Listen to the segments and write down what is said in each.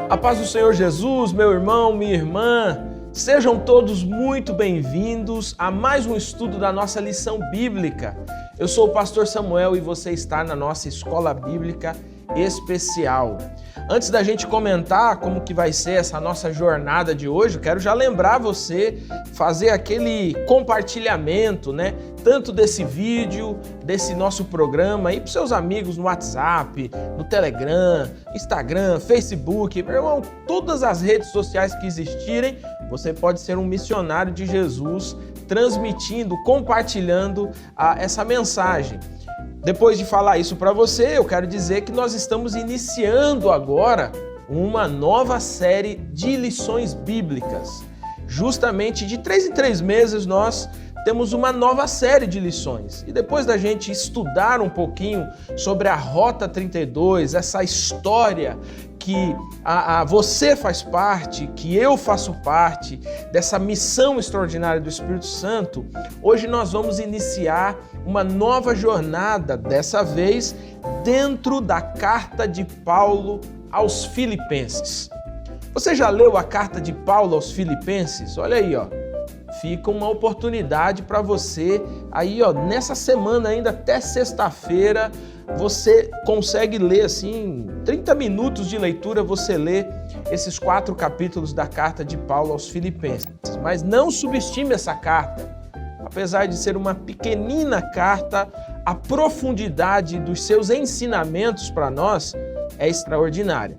A paz do Senhor Jesus, meu irmão, minha irmã, sejam todos muito bem-vindos a mais um estudo da nossa lição bíblica. Eu sou o pastor Samuel e você está na nossa escola bíblica especial. Antes da gente comentar como que vai ser essa nossa jornada de hoje, eu quero já lembrar você, fazer aquele compartilhamento, tanto desse vídeo, desse nosso programa aí para os seus amigos no WhatsApp, no Telegram, Instagram, Facebook, meu irmão, todas as redes sociais que existirem, você pode ser um missionário de Jesus, transmitindo, compartilhando essa mensagem. Depois de falar isso para você, eu quero dizer que nós estamos iniciando agora uma nova série de lições bíblicas. Justamente de 3 em 3 meses nós temos uma nova série de lições. E depois da gente estudar um pouquinho sobre a Rota 32, essa história que você faz parte, que eu faço parte dessa missão extraordinária do Espírito Santo, hoje nós vamos iniciar uma nova jornada, dessa vez dentro da carta de Paulo aos Filipenses. Você já leu a carta de Paulo aos Filipenses? Olha aí, fica uma oportunidade para você aí, nessa semana ainda até sexta-feira, você consegue ler assim, 30 minutos de leitura, você lê esses 4 capítulos da carta de Paulo aos Filipenses. Mas não subestime essa carta. Apesar de ser uma pequenina carta, a profundidade dos seus ensinamentos para nós é extraordinária.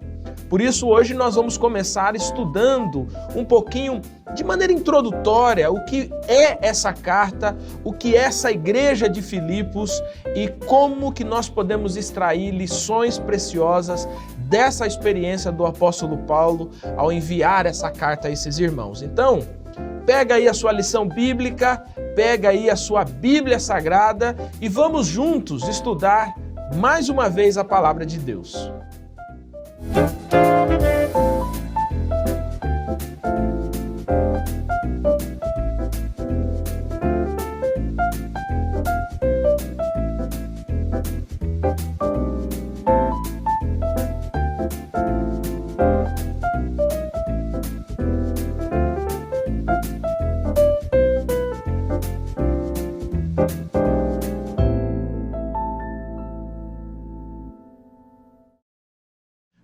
Por isso, hoje nós vamos começar estudando um pouquinho, de maneira introdutória, o que é essa carta, o que é essa igreja de Filipos e como que nós podemos extrair lições preciosas dessa experiência do apóstolo Paulo ao enviar essa carta a esses irmãos. Então, pega aí a sua lição bíblica, pega aí a sua Bíblia Sagrada e vamos juntos estudar mais uma vez a palavra de Deus.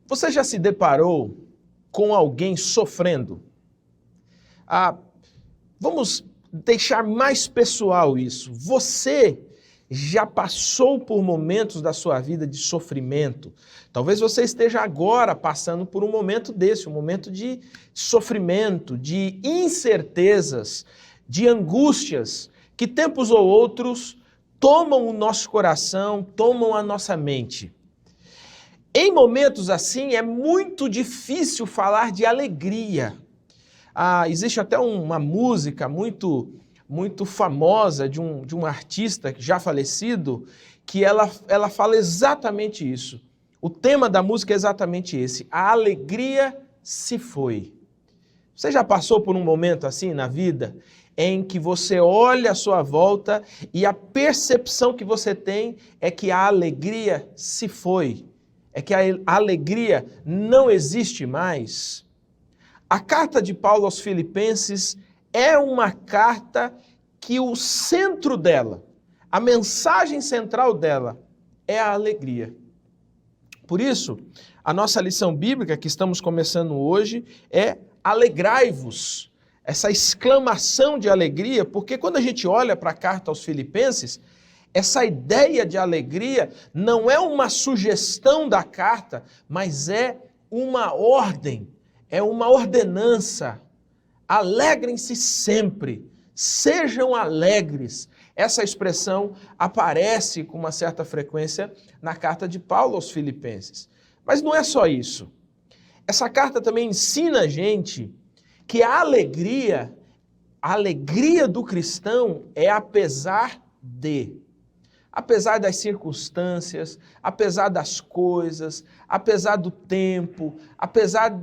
Você já se deparou com alguém sofrendo? Vamos deixar mais pessoal isso. Você já passou por momentos da sua vida de sofrimento? Talvez você esteja agora passando por um momento desse, um momento de sofrimento, de incertezas, de angústias, que tempos ou outros tomam o nosso coração, tomam a nossa mente. Em momentos assim, é muito difícil falar de alegria. Existe até uma música muito famosa de um artista já falecido, que ela fala exatamente isso. O tema da música é exatamente esse: a alegria se foi. Você já passou por um momento assim na vida, em que você olha à sua volta e a percepção que você tem é que a alegria se foi? É que a alegria não existe mais? A carta de Paulo aos Filipenses é uma carta que o centro dela, a mensagem central dela, é a alegria. Por isso, a nossa lição bíblica que estamos começando hoje é alegrai-vos. Essa exclamação de alegria, porque quando a gente olha para a carta aos Filipenses, essa ideia de alegria não é uma sugestão da carta, mas é uma ordem, é uma ordenança. Alegrem-se sempre, sejam alegres. Essa expressão aparece com uma certa frequência na carta de Paulo aos Filipenses. Mas não é só isso. Essa carta também ensina a gente que a alegria do cristão é apesar de. Apesar das circunstâncias, apesar das coisas, apesar do tempo, apesar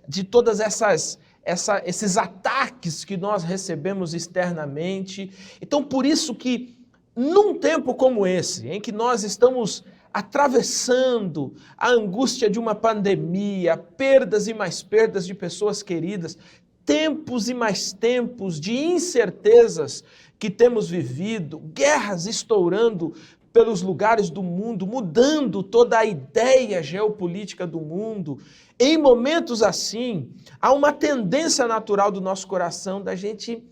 de todas esses ataques que nós recebemos externamente. Então, por isso que, num tempo como esse, em que nós estamos atravessando a angústia de uma pandemia, perdas e mais perdas de pessoas queridas, tempos e mais tempos de incertezas que temos vivido, guerras estourando pelos lugares do mundo, mudando toda a ideia geopolítica do mundo. Em momentos assim, há uma tendência natural do nosso coração da gente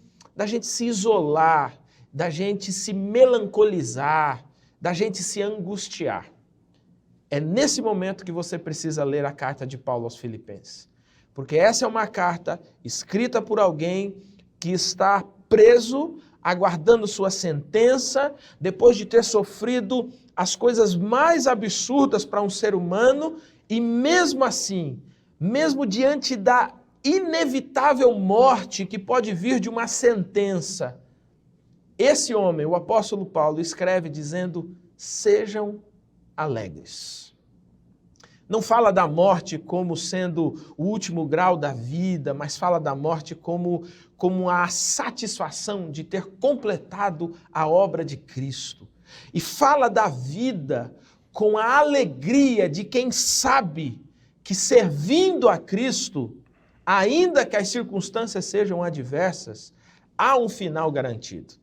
se isolar, da gente se melancolizar, da gente se angustiar. É nesse momento que você precisa ler a carta de Paulo aos Filipenses. Porque essa é uma carta escrita por alguém que está preso, aguardando sua sentença, depois de ter sofrido as coisas mais absurdas para um ser humano, e mesmo assim, mesmo diante da inevitável morte que pode vir de uma sentença, esse homem, o apóstolo Paulo, escreve dizendo: sejam alegres. Não fala da morte como sendo o último grau da vida, mas fala da morte como a satisfação de ter completado a obra de Cristo. E fala da vida com a alegria de quem sabe que servindo a Cristo, ainda que as circunstâncias sejam adversas, há um final garantido.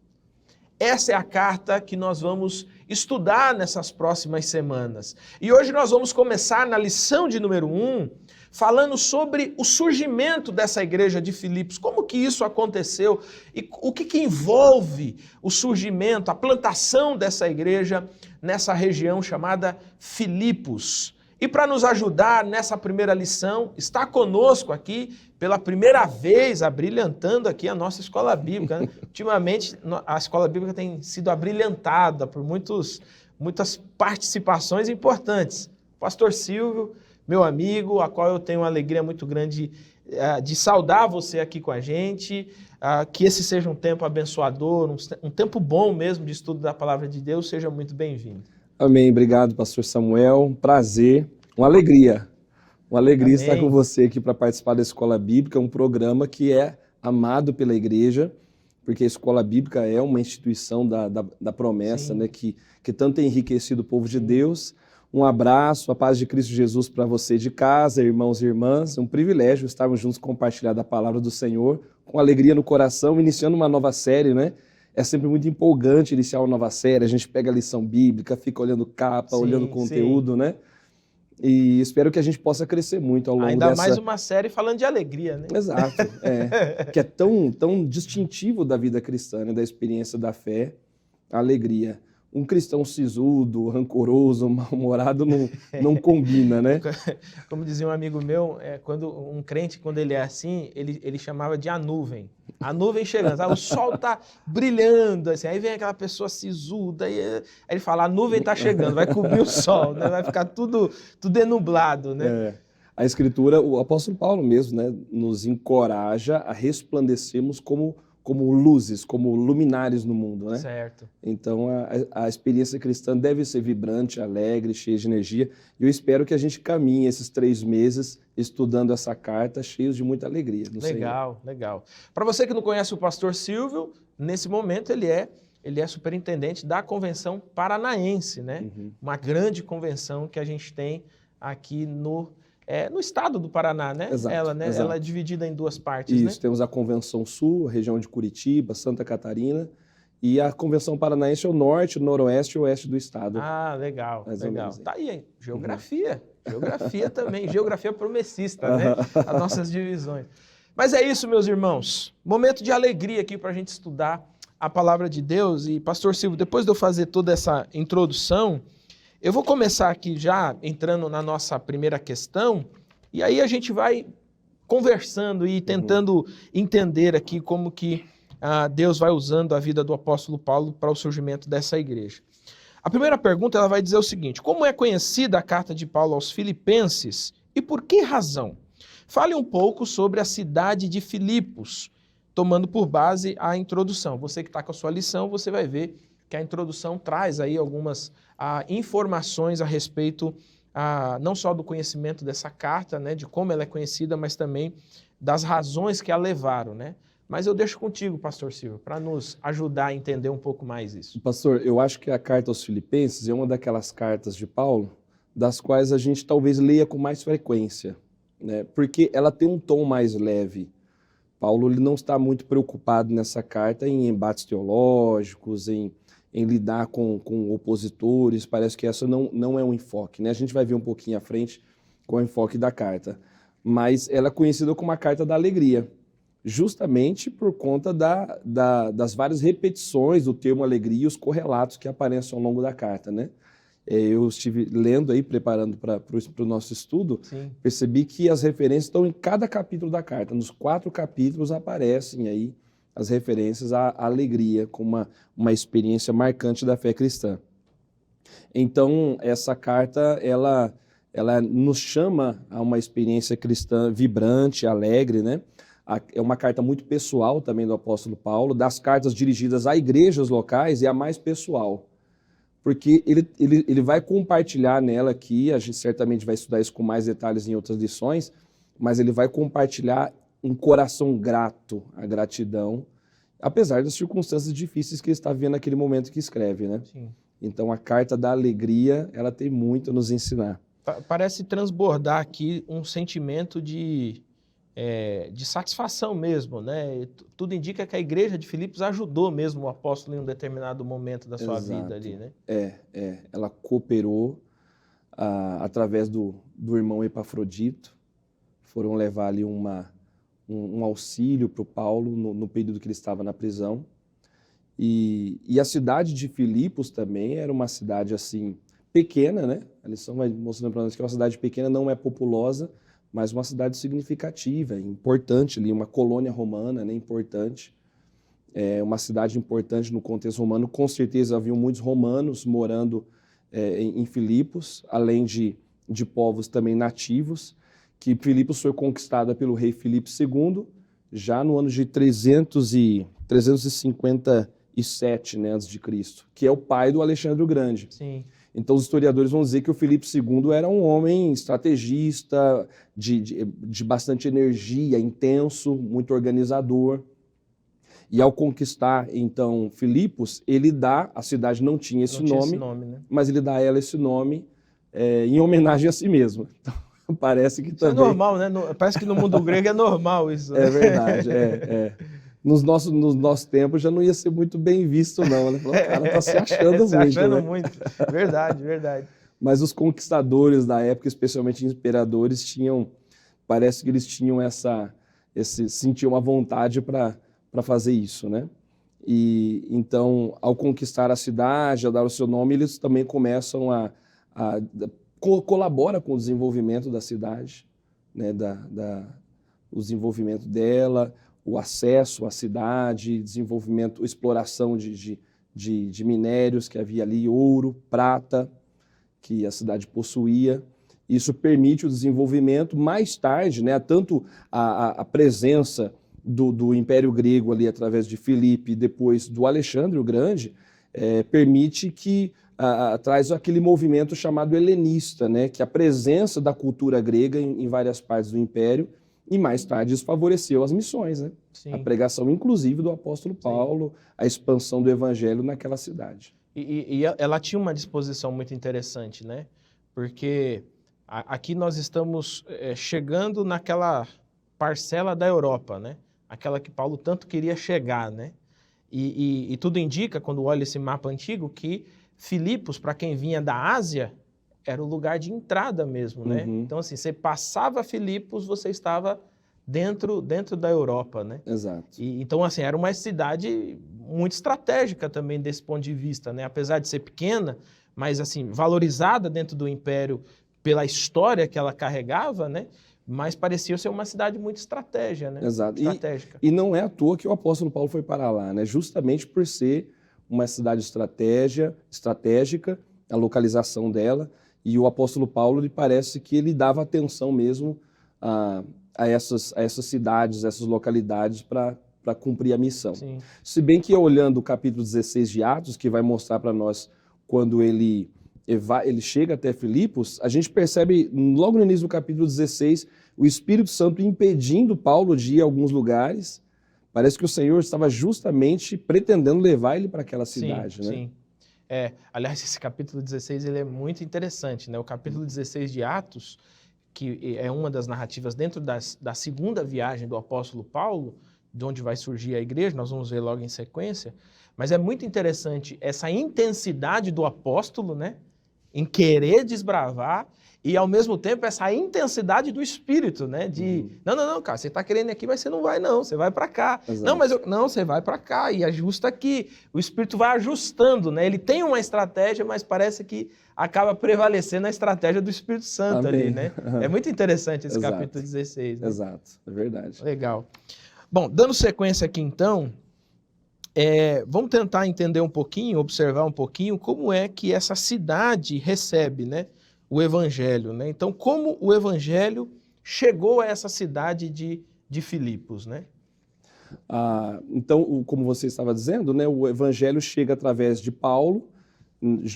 Essa é a carta que nós vamos estudar nessas próximas semanas. E hoje nós vamos começar na lição de número 1, falando sobre o surgimento dessa igreja de Filipos, como que isso aconteceu e o que envolve o surgimento, a plantação dessa igreja nessa região chamada Filipos. E para nos ajudar nessa primeira lição, está conosco aqui, pela primeira vez, abrilhantando aqui a nossa escola bíblica, né? Ultimamente, a escola bíblica tem sido abrilhantada por muitas participações importantes. Pastor Silvio, meu amigo, a qual eu tenho uma alegria muito grande de saudar você aqui com a gente, que esse seja um tempo abençoador, um tempo bom mesmo de estudo da Palavra de Deus, seja muito bem-vindo. Amém, obrigado, pastor Samuel, um prazer, uma alegria Amém. Estar com você aqui para participar da Escola Bíblica, um programa que é amado pela igreja, porque a Escola Bíblica é uma instituição da promessa, né, que tanto tem enriquecido o povo de Deus. Um abraço, a paz de Cristo Jesus para você de casa, irmãos e irmãs, é um privilégio estarmos juntos compartilhar da palavra do Senhor, com alegria no coração, iniciando uma nova série, né? É sempre muito empolgante iniciar uma nova série, a gente pega a lição bíblica, fica olhando capa, olhando conteúdo, né? E espero que a gente possa crescer muito ao longo Ainda mais uma série falando de alegria, né? Exato, que é tão distintivo da vida cristã, né? Da experiência da fé, a alegria. Um cristão sisudo, rancoroso, mal-humorado não combina, né? Como dizia um amigo meu, quando um crente, quando ele é assim, ele chamava de a nuvem. A nuvem chegando, sabe? O sol tá brilhando, assim, aí vem aquela pessoa sisuda, aí ele fala, a nuvem tá chegando, vai cobrir o sol, né? Vai ficar tudo nublado, né? A Escritura, o apóstolo Paulo mesmo, né, nos encoraja a resplandecermos como luzes, como luminares no mundo, né? Certo. Então, a experiência cristã deve ser vibrante, alegre, cheia de energia. E eu espero que a gente caminhe esses 3 meses estudando essa carta, cheios de muita alegria. Legal. Para você que não conhece o pastor Silvio, nesse momento ele é superintendente da Convenção Paranaense, né? Uma grande convenção que a gente tem aqui no estado do Paraná, né? Exato, ela é dividida em 2 partes, Isso, né? temos a Convenção Sul, a região de Curitiba, Santa Catarina, e a Convenção Paranaense é o norte, o noroeste e o oeste do estado. Ah, legal. Menos, tá aí, hein? Geografia também, geografia promessista, né? As nossas divisões. Mas é isso, meus irmãos, momento de alegria aqui para a gente estudar a Palavra de Deus. E, pastor Silvio, depois de eu fazer toda essa introdução, eu vou começar aqui já entrando na nossa primeira questão, e aí a gente vai conversando e tentando entender aqui como que Deus vai usando a vida do apóstolo Paulo para o surgimento dessa igreja. A primeira pergunta ela vai dizer o seguinte: como é conhecida a carta de Paulo aos Filipenses e por que razão? Fale um pouco sobre a cidade de Filipos, tomando por base a introdução. Você que está com a sua lição, você vai ver que a introdução traz aí algumas informações a respeito não só do conhecimento dessa carta, né, de como ela é conhecida, mas também das razões que a levaram, né? Mas eu deixo contigo, pastor Silvio, para nos ajudar a entender um pouco mais isso. Pastor, eu acho que a carta aos Filipenses é uma daquelas cartas de Paulo das quais a gente talvez leia com mais frequência, né? Porque ela tem um tom mais leve. Paulo ele não está muito preocupado nessa carta em embates teológicos, em lidar com opositores, parece que essa não é um enfoque, né? A gente vai ver um pouquinho à frente com o enfoque da carta, mas ela é conhecida como a carta da alegria, justamente por conta das várias repetições do termo alegria e os correlatos que aparecem ao longo da carta, né? Eu estive lendo aí, preparando para o nosso estudo, Sim. Percebi que as referências estão em cada capítulo da carta. Nos 4 capítulos aparecem aí as referências à alegria como uma experiência marcante da fé cristã. Então, essa carta, ela nos chama a uma experiência cristã vibrante, alegre, né? É uma carta muito pessoal também do apóstolo Paulo. Das cartas dirigidas a igrejas locais, é a mais pessoal. Porque ele vai compartilhar nela aqui, a gente certamente vai estudar isso com mais detalhes em outras lições, mas ele vai compartilhar um coração grato, a gratidão, apesar das circunstâncias difíceis que ele está vivendo naquele momento que escreve, né? Sim. Então a carta da alegria, ela tem muito a nos ensinar. Parece transbordar aqui um sentimento de satisfação mesmo, né? Tudo indica que a igreja de Filipos ajudou mesmo o apóstolo em um determinado momento da sua vida ali, né? Ela cooperou através do irmão Epafrodito, foram levar ali um auxílio para o Paulo no período que ele estava na prisão. E a cidade de Filipos também era uma cidade assim pequena, né? A lição vai mostrando para nós que é uma cidade pequena, não é populosa, mas uma cidade significativa, importante ali, uma colônia romana, né, importante, uma cidade importante no contexto romano. Com certeza haviam muitos romanos morando em Filipos, além de povos também nativos, que Filipos foi conquistada pelo rei Filipe II, já no ano de 357, né, antes de Cristo, que é o pai do Alexandre o Grande. Sim. Então os historiadores vão dizer que o Filipe II era um homem estrategista, de bastante energia, intenso, muito organizador. E ao conquistar, então, Filipos, a cidade não tinha esse nome, né? mas ele dá a ela esse nome em homenagem a si mesmo. Então, parece que isso também... é normal, né? Parece que no mundo grego é normal isso. É verdade, Nos nossos tempos já não ia ser muito bem visto, não, né? O cara tá se achando muito. Se achando né? muito. Verdade, verdade. Mas os conquistadores da época, especialmente imperadores, parece que eles tinham sentiam uma vontade para fazer isso, né? E então, ao conquistar a cidade, a dar o seu nome, eles também começam colabora com o desenvolvimento da cidade, né? O desenvolvimento dela, o acesso à cidade, desenvolvimento, exploração de minérios que havia ali, ouro, prata, que a cidade possuía. Isso permite o desenvolvimento mais tarde, né, tanto a presença do Império Grego ali através de Filipe e depois do Alexandre o Grande, permite que traz aquele movimento chamado helenista, né, que a presença da cultura grega em várias partes do Império. E mais tarde isso favoreceu as missões, né? Sim. A pregação, inclusive, do apóstolo Paulo, sim, a expansão do evangelho naquela cidade. E ela tinha uma disposição muito interessante, né? Porque aqui nós estamos chegando naquela parcela da Europa, né? Aquela que Paulo tanto queria chegar, né? E tudo indica, quando olha esse mapa antigo, que Filipos, para quem vinha da Ásia, era o lugar de entrada mesmo, né? Uhum. Então, assim, você passava Filipos, você estava dentro da Europa, né? Exato. Então, assim, era uma cidade muito estratégica também desse ponto de vista, né? Apesar de ser pequena, mas, assim, valorizada dentro do Império pela história que ela carregava, né? Mas parecia ser uma cidade muito estratégica, né? Exato. Estratégica. E não é à toa que o apóstolo Paulo foi para lá, né? Justamente por ser uma cidade estratégica, a localização dela. E o apóstolo Paulo, ele parece que ele dava atenção mesmo a essas cidades, essas localidades para cumprir a missão. Sim. Se bem que olhando o capítulo 16 de Atos, que vai mostrar para nós quando ele chega até Filipos, a gente percebe logo no início do capítulo 16 o Espírito Santo impedindo Paulo de ir a alguns lugares Parece que o Senhor estava justamente pretendendo levar ele para aquela cidade, sim, né? sim. Aliás, esse capítulo 16 ele é muito interessante, né? O capítulo 16 de Atos, que é uma das narrativas dentro da segunda viagem do apóstolo Paulo, de onde vai surgir a igreja, nós vamos ver logo em sequência, mas é muito interessante essa intensidade do apóstolo, né? Em querer desbravar, e ao mesmo tempo essa intensidade do espírito, né? Não, cara, você está querendo ir aqui, mas você não vai não, você vai para cá. Exato. Não, você vai para cá e ajusta aqui. O espírito vai ajustando, né? Ele tem uma estratégia, mas parece que acaba prevalecendo a estratégia do Espírito Santo. Amém. Ali, né? É muito interessante esse Exato. capítulo 16, né? Exato, é verdade. Legal. Bom, dando sequência aqui então, vamos tentar entender um pouquinho, observar um pouquinho como é que essa cidade recebe, né, o evangelho, né? Então, como o evangelho chegou a essa cidade de Filipos, né? Então, como você estava dizendo, né, o evangelho chega através de Paulo,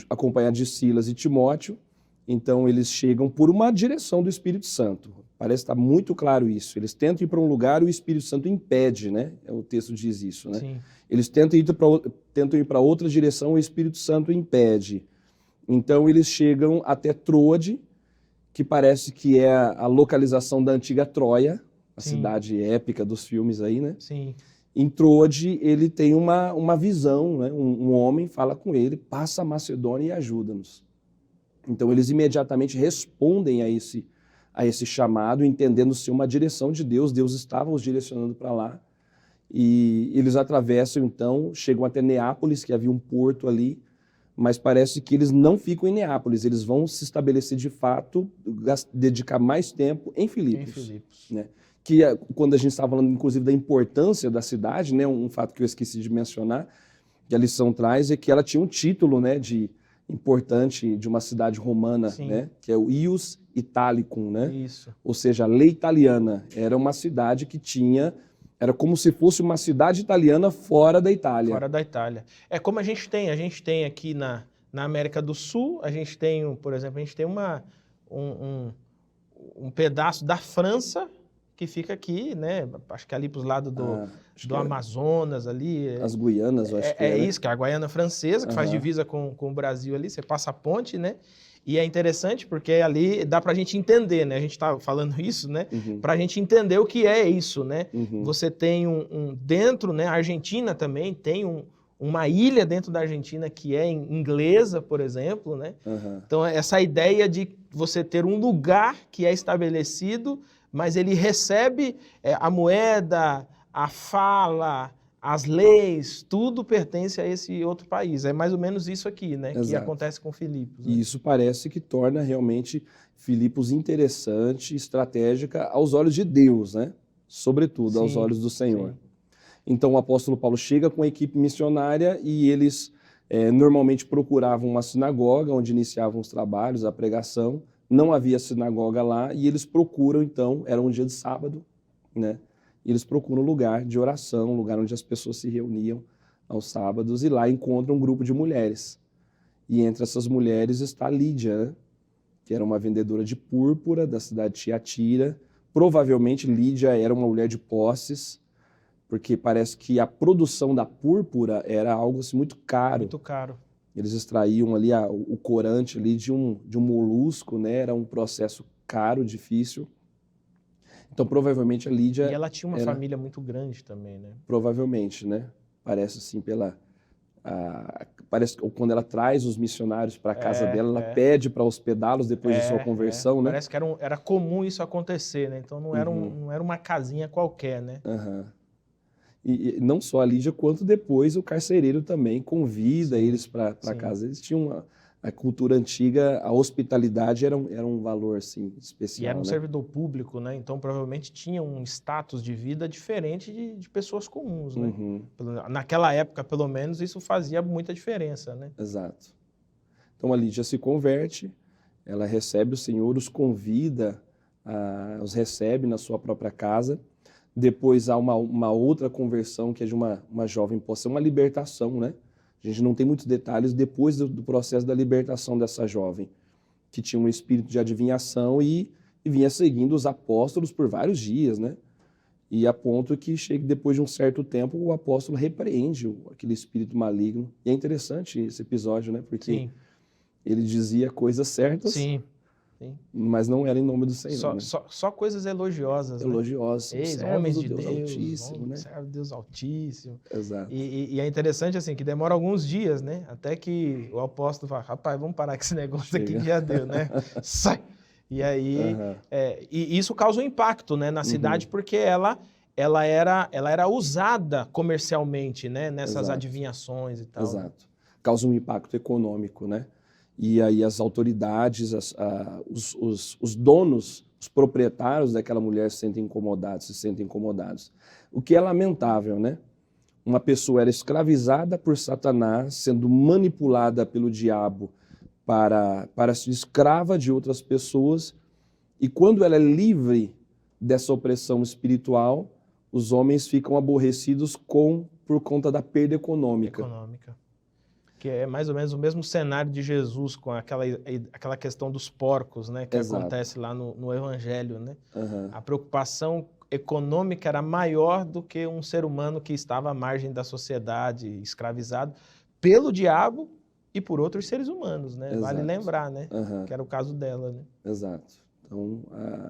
acompanhado de Silas e Timóteo. Então, eles chegam por uma direção do Espírito Santo. Parece estar muito claro isso. Eles tentam ir para um lugar e o Espírito Santo impede, né? O texto diz isso, né? Sim. Eles tentam ir para outra direção, o Espírito Santo impede. Então, eles chegam até Troade, que parece que é a localização da antiga Troia, a Sim. cidade épica dos filmes aí, né? Sim. Em Troade, ele tem uma visão, né? Um homem fala com ele, passa a Macedônia e ajuda-nos. Então, eles imediatamente respondem a esse chamado, entendendo ser uma direção de Deus. Deus estava os direcionando para lá. E eles atravessam, então, chegam até Neápolis, que havia um porto ali, mas parece que eles não ficam em Neápolis, eles vão se estabelecer de fato, dedicar mais tempo em Filipos. Né? Que quando a gente estava falando, inclusive, da importância da cidade, né, um fato que eu esqueci de mencionar, que a lição traz, é que ela tinha um título, né, importante de uma cidade romana, né, que é o Ius Italicum, né? Isso. Ou seja, a lei italiana. Era uma cidade que era como se fosse uma cidade italiana fora da Itália. Fora da Itália. É como a gente tem aqui na América do Sul, a gente tem, por exemplo, um pedaço da França que fica aqui, né? Acho que ali para os lados do Amazonas ali. As Guianas, eu acho que é. Isso, que é a Guiana Francesa, que faz divisa com o Brasil ali, você passa a ponte, né? E é interessante porque ali dá para a gente entender, né? A gente está falando isso, né? Para a gente entender o que é isso, né? Você tem dentro, né? A Argentina também tem uma ilha dentro da Argentina que é inglesa, por exemplo, né? Então, essa ideia de você ter um lugar que é estabelecido, mas ele recebe a moeda, a fala, as leis, tudo pertence a esse outro país. É mais ou menos isso aqui, né? Exato. Que acontece com Filipos. Né? E isso parece que torna realmente Filipos interessante, estratégica aos olhos de Deus, né? Sobretudo aos olhos do Senhor. Sim. Então o apóstolo Paulo chega com a equipe missionária e eles normalmente procuravam uma sinagoga onde iniciavam os trabalhos, a pregação. Não havia sinagoga lá e eles procuram, então, era um dia de sábado, né? E eles procuram um lugar de oração, um lugar onde as pessoas se reuniam aos sábados e lá encontram um grupo de mulheres. E entre essas mulheres está Lídia, né? Que era uma vendedora de púrpura da cidade de Tiatira. Provavelmente Lídia era uma mulher de posses, porque parece que a produção da púrpura era algo assim, muito caro. Muito caro. Eles extraíam ali o corante ali de um molusco, né? Era um processo caro, difícil. Então, provavelmente a Lídia... E ela tinha uma família muito grande também, né? Provavelmente, né? Parece assim, parece que quando ela traz os missionários para a casa dela, ela pede para hospedá-los depois de sua conversão, né? Parece que era comum isso acontecer, né? Então, não era uma casinha qualquer, né? E não só a Lídia, quanto depois o carcereiro também convida eles para casa. Eles tinham a cultura antiga, a hospitalidade era um valor assim, especial. E era um servidor público, né? Então provavelmente tinha um status de vida diferente de pessoas comuns, né? Naquela época, pelo menos, isso fazia muita diferença, né? Exato. Então a Lídia se converte, ela recebe o Senhor, os convida, os recebe na sua própria casa. Depois há uma outra conversão que é de uma jovem posse, uma libertação, né? A gente não tem muitos detalhes depois do processo da libertação dessa jovem, que tinha um espírito de adivinhação e vinha seguindo os apóstolos por vários dias, né? E a ponto que chega depois de um certo tempo, o apóstolo repreende aquele espírito maligno. E é interessante esse episódio, né? Porque Sim, ele dizia coisas certas, sim, sim. mas não era em nome do Senhor, Só, né? só coisas elogiosas, né? Elogiosos, Eis, servos homens do de Deus Deus, Altíssimo, né? servo de Deus Altíssimo. Exato. E é interessante assim, que demora alguns dias, né? Até que o apóstolo fala, rapaz, vamos parar com esse negócio aqui Chega. que já deu, né? Sai! E aí, Aham. e isso causa um impacto, né, na cidade, porque ela era usada comercialmente, né? Nessas Exato. adivinhações e tal. Exato. Causa um impacto econômico, né? E aí as autoridades, os donos, os proprietários daquela mulher se sentem incomodados. O que é lamentável, né? Uma pessoa era escravizada por Satanás, sendo manipulada pelo diabo para ser escrava de outras pessoas, e quando ela é livre dessa opressão espiritual, os homens ficam aborrecidos por conta da perda econômica. Que é mais ou menos o mesmo cenário de Jesus com aquela questão dos porcos, né? Que Exato. acontece lá no Evangelho, né? Aham. A preocupação econômica era maior do que um ser humano que estava à margem da sociedade, escravizado pelo diabo e por outros seres humanos, né? Exato. Vale lembrar, né? Aham. Que era o caso dela, né? Exato. Então,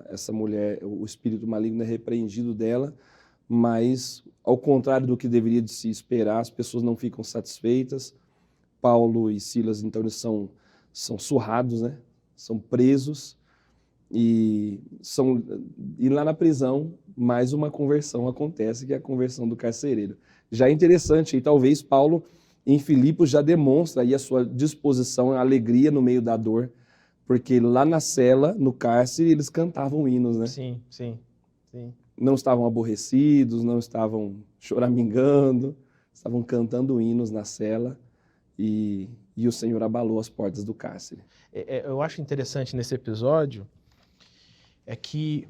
essa mulher, o espírito maligno é repreendido dela, mas, ao contrário do que deveria de se esperar, as pessoas não ficam satisfeitas. Paulo e Silas, então, eles são surrados, né? São presos e lá na prisão, mais uma conversão acontece, que é a conversão do carcereiro. Já é interessante, e talvez Paulo, em Filipos, já demonstra aí a sua disposição, a alegria no meio da dor, porque lá na cela, no cárcere, eles cantavam hinos, né? Sim, sim, sim. Não estavam aborrecidos, não estavam choramingando, estavam cantando hinos na cela e o Senhor abalou as portas do cárcere. Eu acho interessante nesse episódio é que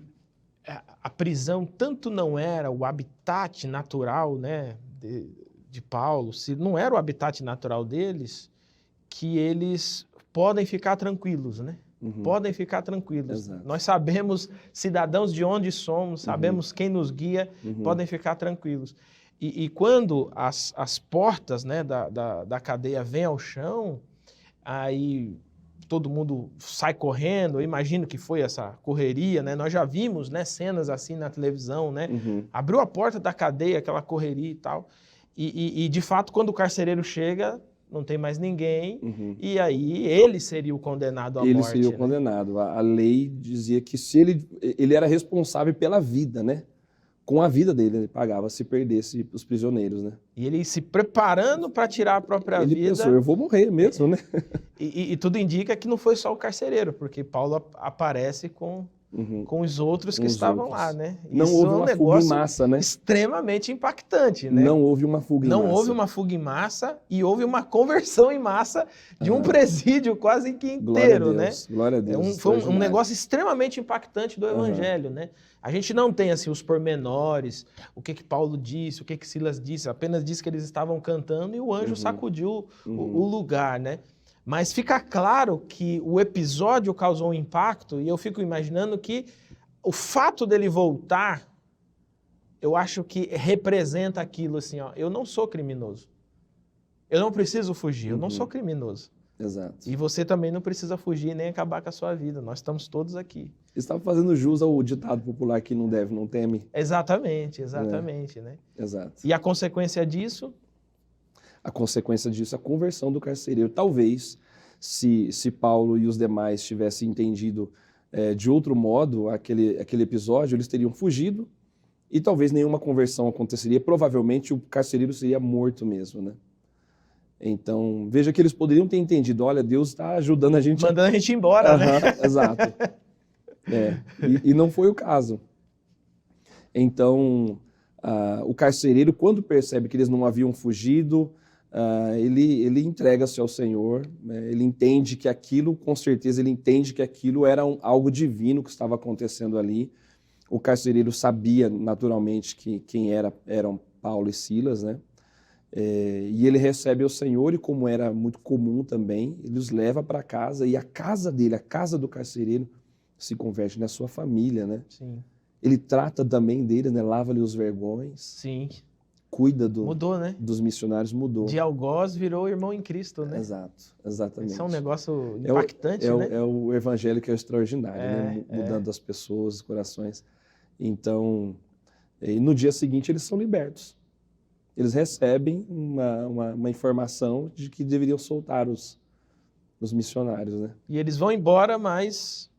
a prisão tanto não era o habitat natural, né, de Paulo, se não era o habitat natural deles, que eles podem ficar tranquilos, né? Podem ficar tranquilos. Exato. Nós sabemos, cidadãos de onde somos, sabemos quem nos guia, podem ficar tranquilos. E quando as portas, né, da cadeia vêm ao chão, aí todo mundo sai correndo. Eu imagino que foi essa correria, né? Nós já vimos, né, cenas assim na televisão, né? Abriu a porta da cadeia, aquela correria e tal. E de fato, quando o carcereiro chega, não tem mais ninguém, e aí ele seria o condenado à morte. Ele seria o condenado. A lei dizia que se ele era responsável pela vida, né? Com a vida dele, ele pagava se perdesse os prisioneiros, né? E ele se preparando para tirar a própria vida. Ele pensou, eu vou morrer mesmo, né? E tudo indica que não foi só o carcereiro, porque Paulo aparece com os outros que estavam lá, né? Não houve uma fuga em massa, né? Extremamente impactante, né? Não houve uma fuga em massa. Não houve uma fuga em massa e houve uma conversão em massa de um presídio quase que inteiro, né? Glória a Deus. Foi um negócio extremamente impactante do Evangelho, né? A gente não tem assim os pormenores, o que Paulo disse, o que Silas disse, apenas disse que eles estavam cantando e o anjo sacudiu o lugar, né? Mas fica claro que o episódio causou um impacto e eu fico imaginando que o fato dele voltar, eu acho que representa aquilo assim, ó, eu não sou criminoso. Eu não preciso fugir, eu não sou criminoso. Exato. E você também não precisa fugir nem acabar com a sua vida. Nós estamos todos aqui. Estava fazendo jus ao ditado popular que não deve, não teme. Exatamente, né? Exato. E a consequência disso? A consequência disso é a conversão do carcereiro. Talvez, se Paulo e os demais tivessem entendido de outro modo aquele episódio, eles teriam fugido e talvez nenhuma conversão aconteceria. Provavelmente o carcereiro seria morto mesmo, né? Então, veja que eles poderiam ter entendido, olha, Deus está ajudando a gente... Mandando a gente embora, né? Exato. E não foi o caso. Então, o carcereiro, quando percebe que eles não haviam fugido, ele entrega-se ao Senhor, né? Ele entende que aquilo, com certeza, ele entende que aquilo era algo divino que estava acontecendo ali. O carcereiro sabia, naturalmente, que quem eram Paulo e Silas, né? E ele recebe o Senhor e, como era muito comum também, ele os leva para casa e a casa dele, a casa do carcereiro, se converte na sua família, né? Sim. Ele trata também deles, né? Lava-lhe os vergões, Sim. cuida Mudou, né? dos missionários, mudou. De algoz virou irmão em Cristo, né? Exato, exatamente. Isso é um negócio impactante, né? É o evangelho que é extraordinário, né? É. Mudando as pessoas, os corações. Então, e no dia seguinte eles são libertos. Eles recebem uma informação de que deveriam soltar os missionários, né? E eles vão embora, mas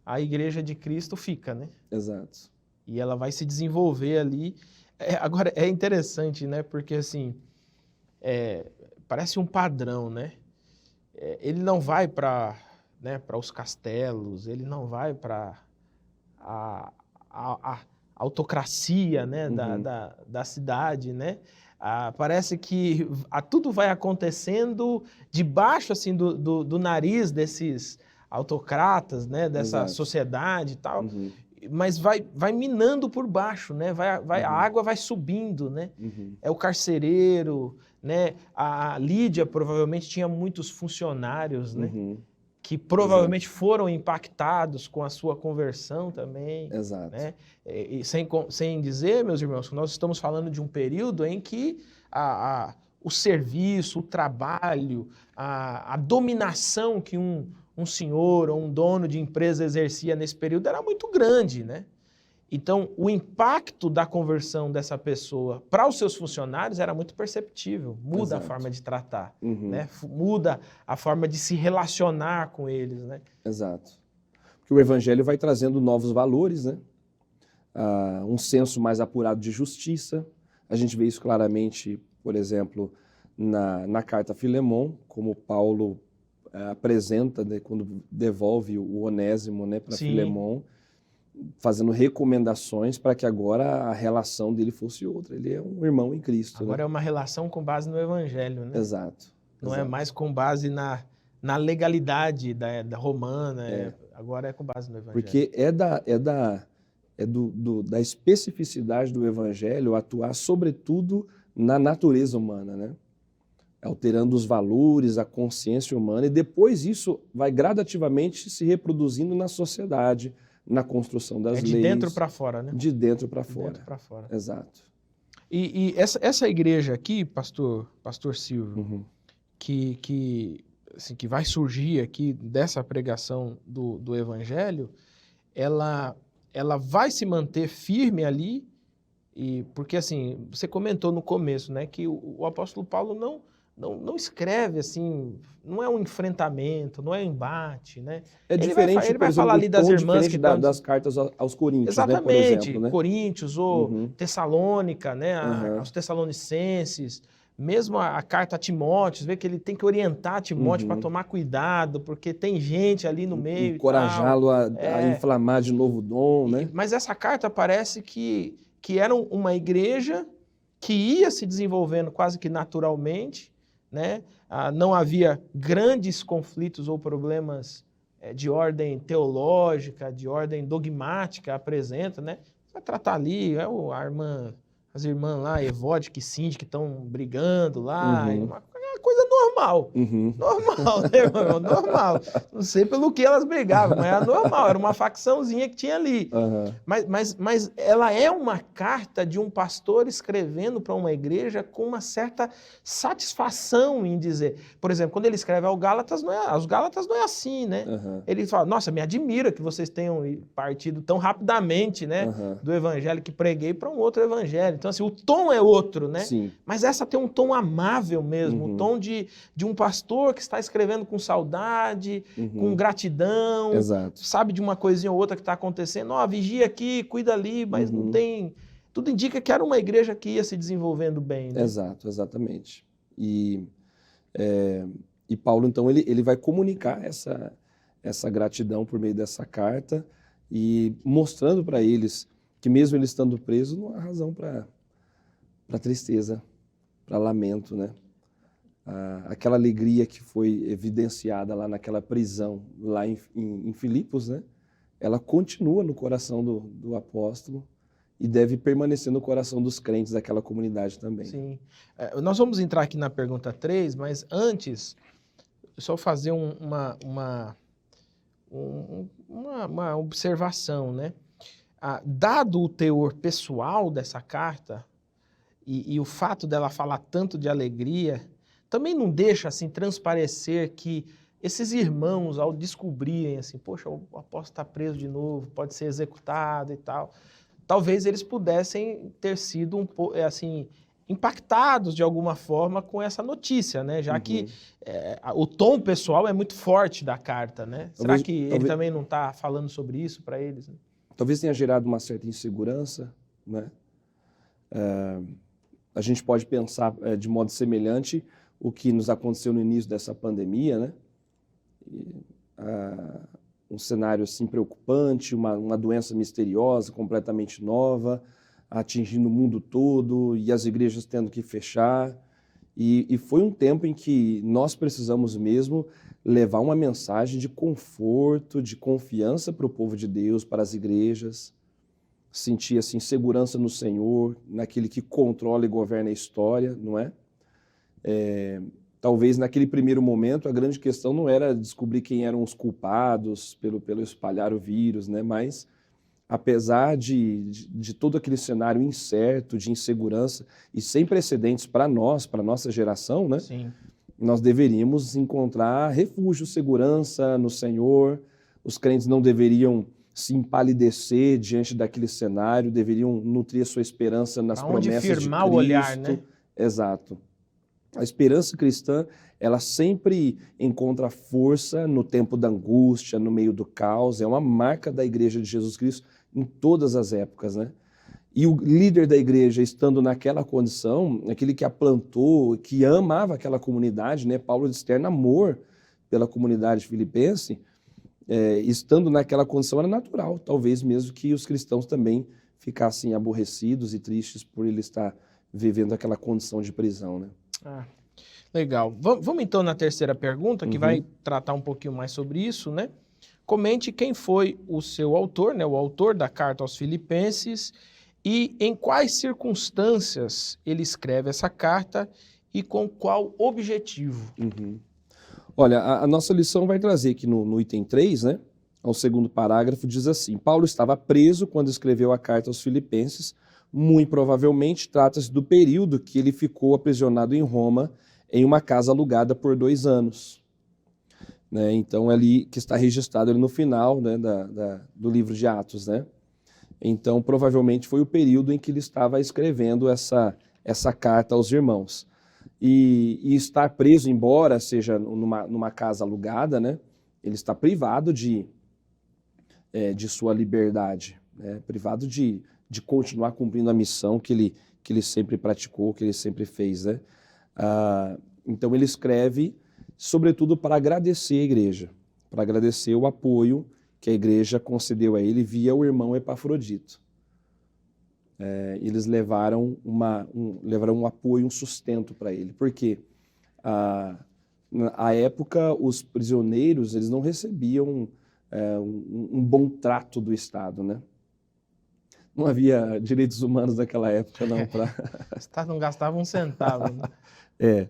a igreja de Cristo fica, né? Exato. E ela vai se desenvolver ali. Agora, é interessante, né? Porque, assim, parece um padrão, né? Ele não vai para os castelos, ele não vai para a autocracia, né? Da cidade, né? Parece que tudo vai acontecendo debaixo, assim, do nariz desses autocratas, né? Dessa Exato. sociedade e tal. Mas vai minando por baixo, né? A água vai subindo, né? É o carcereiro, né? A Lídia provavelmente tinha muitos funcionários, né? Que provavelmente foram impactados com a sua conversão também. Exato. Né? E sem dizer, meus irmãos, que nós estamos falando de um período em que o serviço, o trabalho, a dominação que um senhor ou um dono de empresa exercia nesse período era muito grande, né? Então, o impacto da conversão dessa pessoa para os seus funcionários era muito perceptível. Muda a forma de tratar, né? Muda a forma de se relacionar com eles, né? Exato. Porque o evangelho vai trazendo novos valores, né? Um senso mais apurado de justiça. A gente vê isso claramente, por exemplo, na carta a Filemon, como Paulo apresenta, né, quando devolve o Onésimo, né, para Filemon, fazendo recomendações para que agora a relação dele fosse outra. Ele é um irmão em Cristo. Agora é uma relação com base no evangelho, né? Exato. Não é mais com base na legalidade da romana, agora é com base no evangelho. Porque da especificidade do evangelho atuar sobretudo na natureza humana, né? Alterando os valores, a consciência humana, e depois isso vai gradativamente se reproduzindo na sociedade, na construção das leis. De dentro para fora, né? De dentro para fora. De dentro para fora. Exato. E essa igreja aqui, pastor Silvio, que vai surgir aqui dessa pregação do evangelho, ela vai se manter firme ali, porque assim, você comentou no começo, né, que o apóstolo Paulo não escreve assim, não é um enfrentamento, não é um embate, né? É diferente, ele vai falar ali das irmãs que das cartas aos Coríntios, exatamente, né, por exemplo, né? Coríntios ou Tessalônica, né, aos Tessalonicenses, mesmo a carta a Timóteo, você vê que ele tem que orientar Timóteo para tomar cuidado, porque tem gente ali no meio. Encorajá-lo a inflamar de novo o dom, né? Mas essa carta parece que era uma igreja que ia se desenvolvendo quase que naturalmente, né? Não havia grandes conflitos ou problemas de ordem teológica, de ordem dogmática, apresenta, né? Vai tratar ali, as irmãs lá, Evódia e Cindy, que estão brigando lá, uma coisa normal. Normal, né, irmão? Normal. Não sei pelo que elas brigavam, mas era normal, era uma facçãozinha que tinha ali. Mas ela é uma carta de um pastor escrevendo para uma igreja com uma certa satisfação em dizer. Por exemplo, quando ele escreve aos Gálatas não é assim, né? Ele fala, nossa, me admira que vocês tenham partido tão rapidamente, né, do evangelho que preguei para um outro evangelho. Então, assim, o tom é outro, né? Sim. Mas essa tem um tom amável mesmo, um tom de um pastor que está escrevendo com saudade, com gratidão, sabe de uma coisinha ou outra que está acontecendo, vigia aqui, cuida ali, mas não tem... Tudo indica que era uma igreja que ia se desenvolvendo bem, né? Exato, exatamente. E Paulo, então, ele vai comunicar essa gratidão por meio dessa carta e mostrando para eles que mesmo eles estando presos, não há razão para tristeza, para lamento, né? Aquela alegria que foi evidenciada lá naquela prisão, lá em Filipos, né? Ela continua no coração do apóstolo e deve permanecer no coração dos crentes daquela comunidade também. Sim. Nós vamos entrar aqui na pergunta 3, mas antes, só fazer uma observação, né? Dado o teor pessoal dessa carta e o fato dela falar tanto de alegria, também não deixa assim transparecer que esses irmãos, ao descobrirem assim, poxa, o apóstolo está preso de novo, pode ser executado e tal, talvez eles pudessem ter sido um pouco assim impactados de alguma forma com essa notícia, né? Já que o tom pessoal é muito forte da carta, né? Será que ele também não está falando sobre isso para eles? Né? Talvez tenha gerado uma certa insegurança, né? A gente pode pensar de modo semelhante o que nos aconteceu no início dessa pandemia, né? Um cenário assim preocupante, uma doença misteriosa, completamente nova, atingindo o mundo todo e as igrejas tendo que fechar. E foi um tempo em que nós precisamos mesmo levar uma mensagem de conforto, de confiança para o povo de Deus, para as igrejas, sentir assim, segurança no Senhor, naquele que controla e governa a história, não é? Talvez naquele primeiro momento a grande questão não era descobrir quem eram os culpados pelo espalhar o vírus, né? Mas apesar de todo aquele cenário incerto, de insegurança e sem precedentes para nós, para a nossa geração, né? Sim. Nós deveríamos encontrar refúgio, segurança no Senhor. Os crentes não deveriam se empalidecer diante daquele cenário, deveriam nutrir a sua esperança nas promessas de Cristo. Firmar o olhar, né? Exato. A esperança cristã, ela sempre encontra força no tempo da angústia, no meio do caos. É uma marca da Igreja de Jesus Cristo em todas as épocas, né? E o líder da igreja, estando naquela condição, aquele que a plantou, que amava aquela comunidade, né? Paulo externa amor pela comunidade filipense, estando naquela condição era natural, talvez mesmo que os cristãos também ficassem aborrecidos e tristes por ele estar vivendo aquela condição de prisão, né? Legal. Vamos então na terceira pergunta, que vai tratar um pouquinho mais sobre isso, né? Comente quem foi o seu autor, né? O autor da carta aos Filipenses e em quais circunstâncias ele escreve essa carta e com qual objetivo. Olha, a nossa lição vai trazer aqui no item 3, né? Ao segundo parágrafo, diz assim: Paulo estava preso quando escreveu a carta aos Filipenses. Muito provavelmente trata-se do período que ele ficou aprisionado em Roma, em uma casa alugada por 2 anos. Né? Então, ali que está registrado ali no final, né, do livro de Atos. Né? Então, provavelmente foi o período em que ele estava escrevendo essa carta aos irmãos. E estar preso, embora seja numa casa alugada, né, ele está privado de sua liberdade, né, privado de continuar cumprindo a missão que ele sempre praticou, que ele sempre fez. Né? Então ele escreve, sobretudo, para agradecer a igreja, para agradecer o apoio que a igreja concedeu a ele via o irmão Epafrodito. Eles levaram um apoio, um sustento para ele, porque à época os prisioneiros eles não recebiam um bom trato do Estado, né? Não havia direitos humanos naquela época, não. O Estado não gastava um centavo. Né?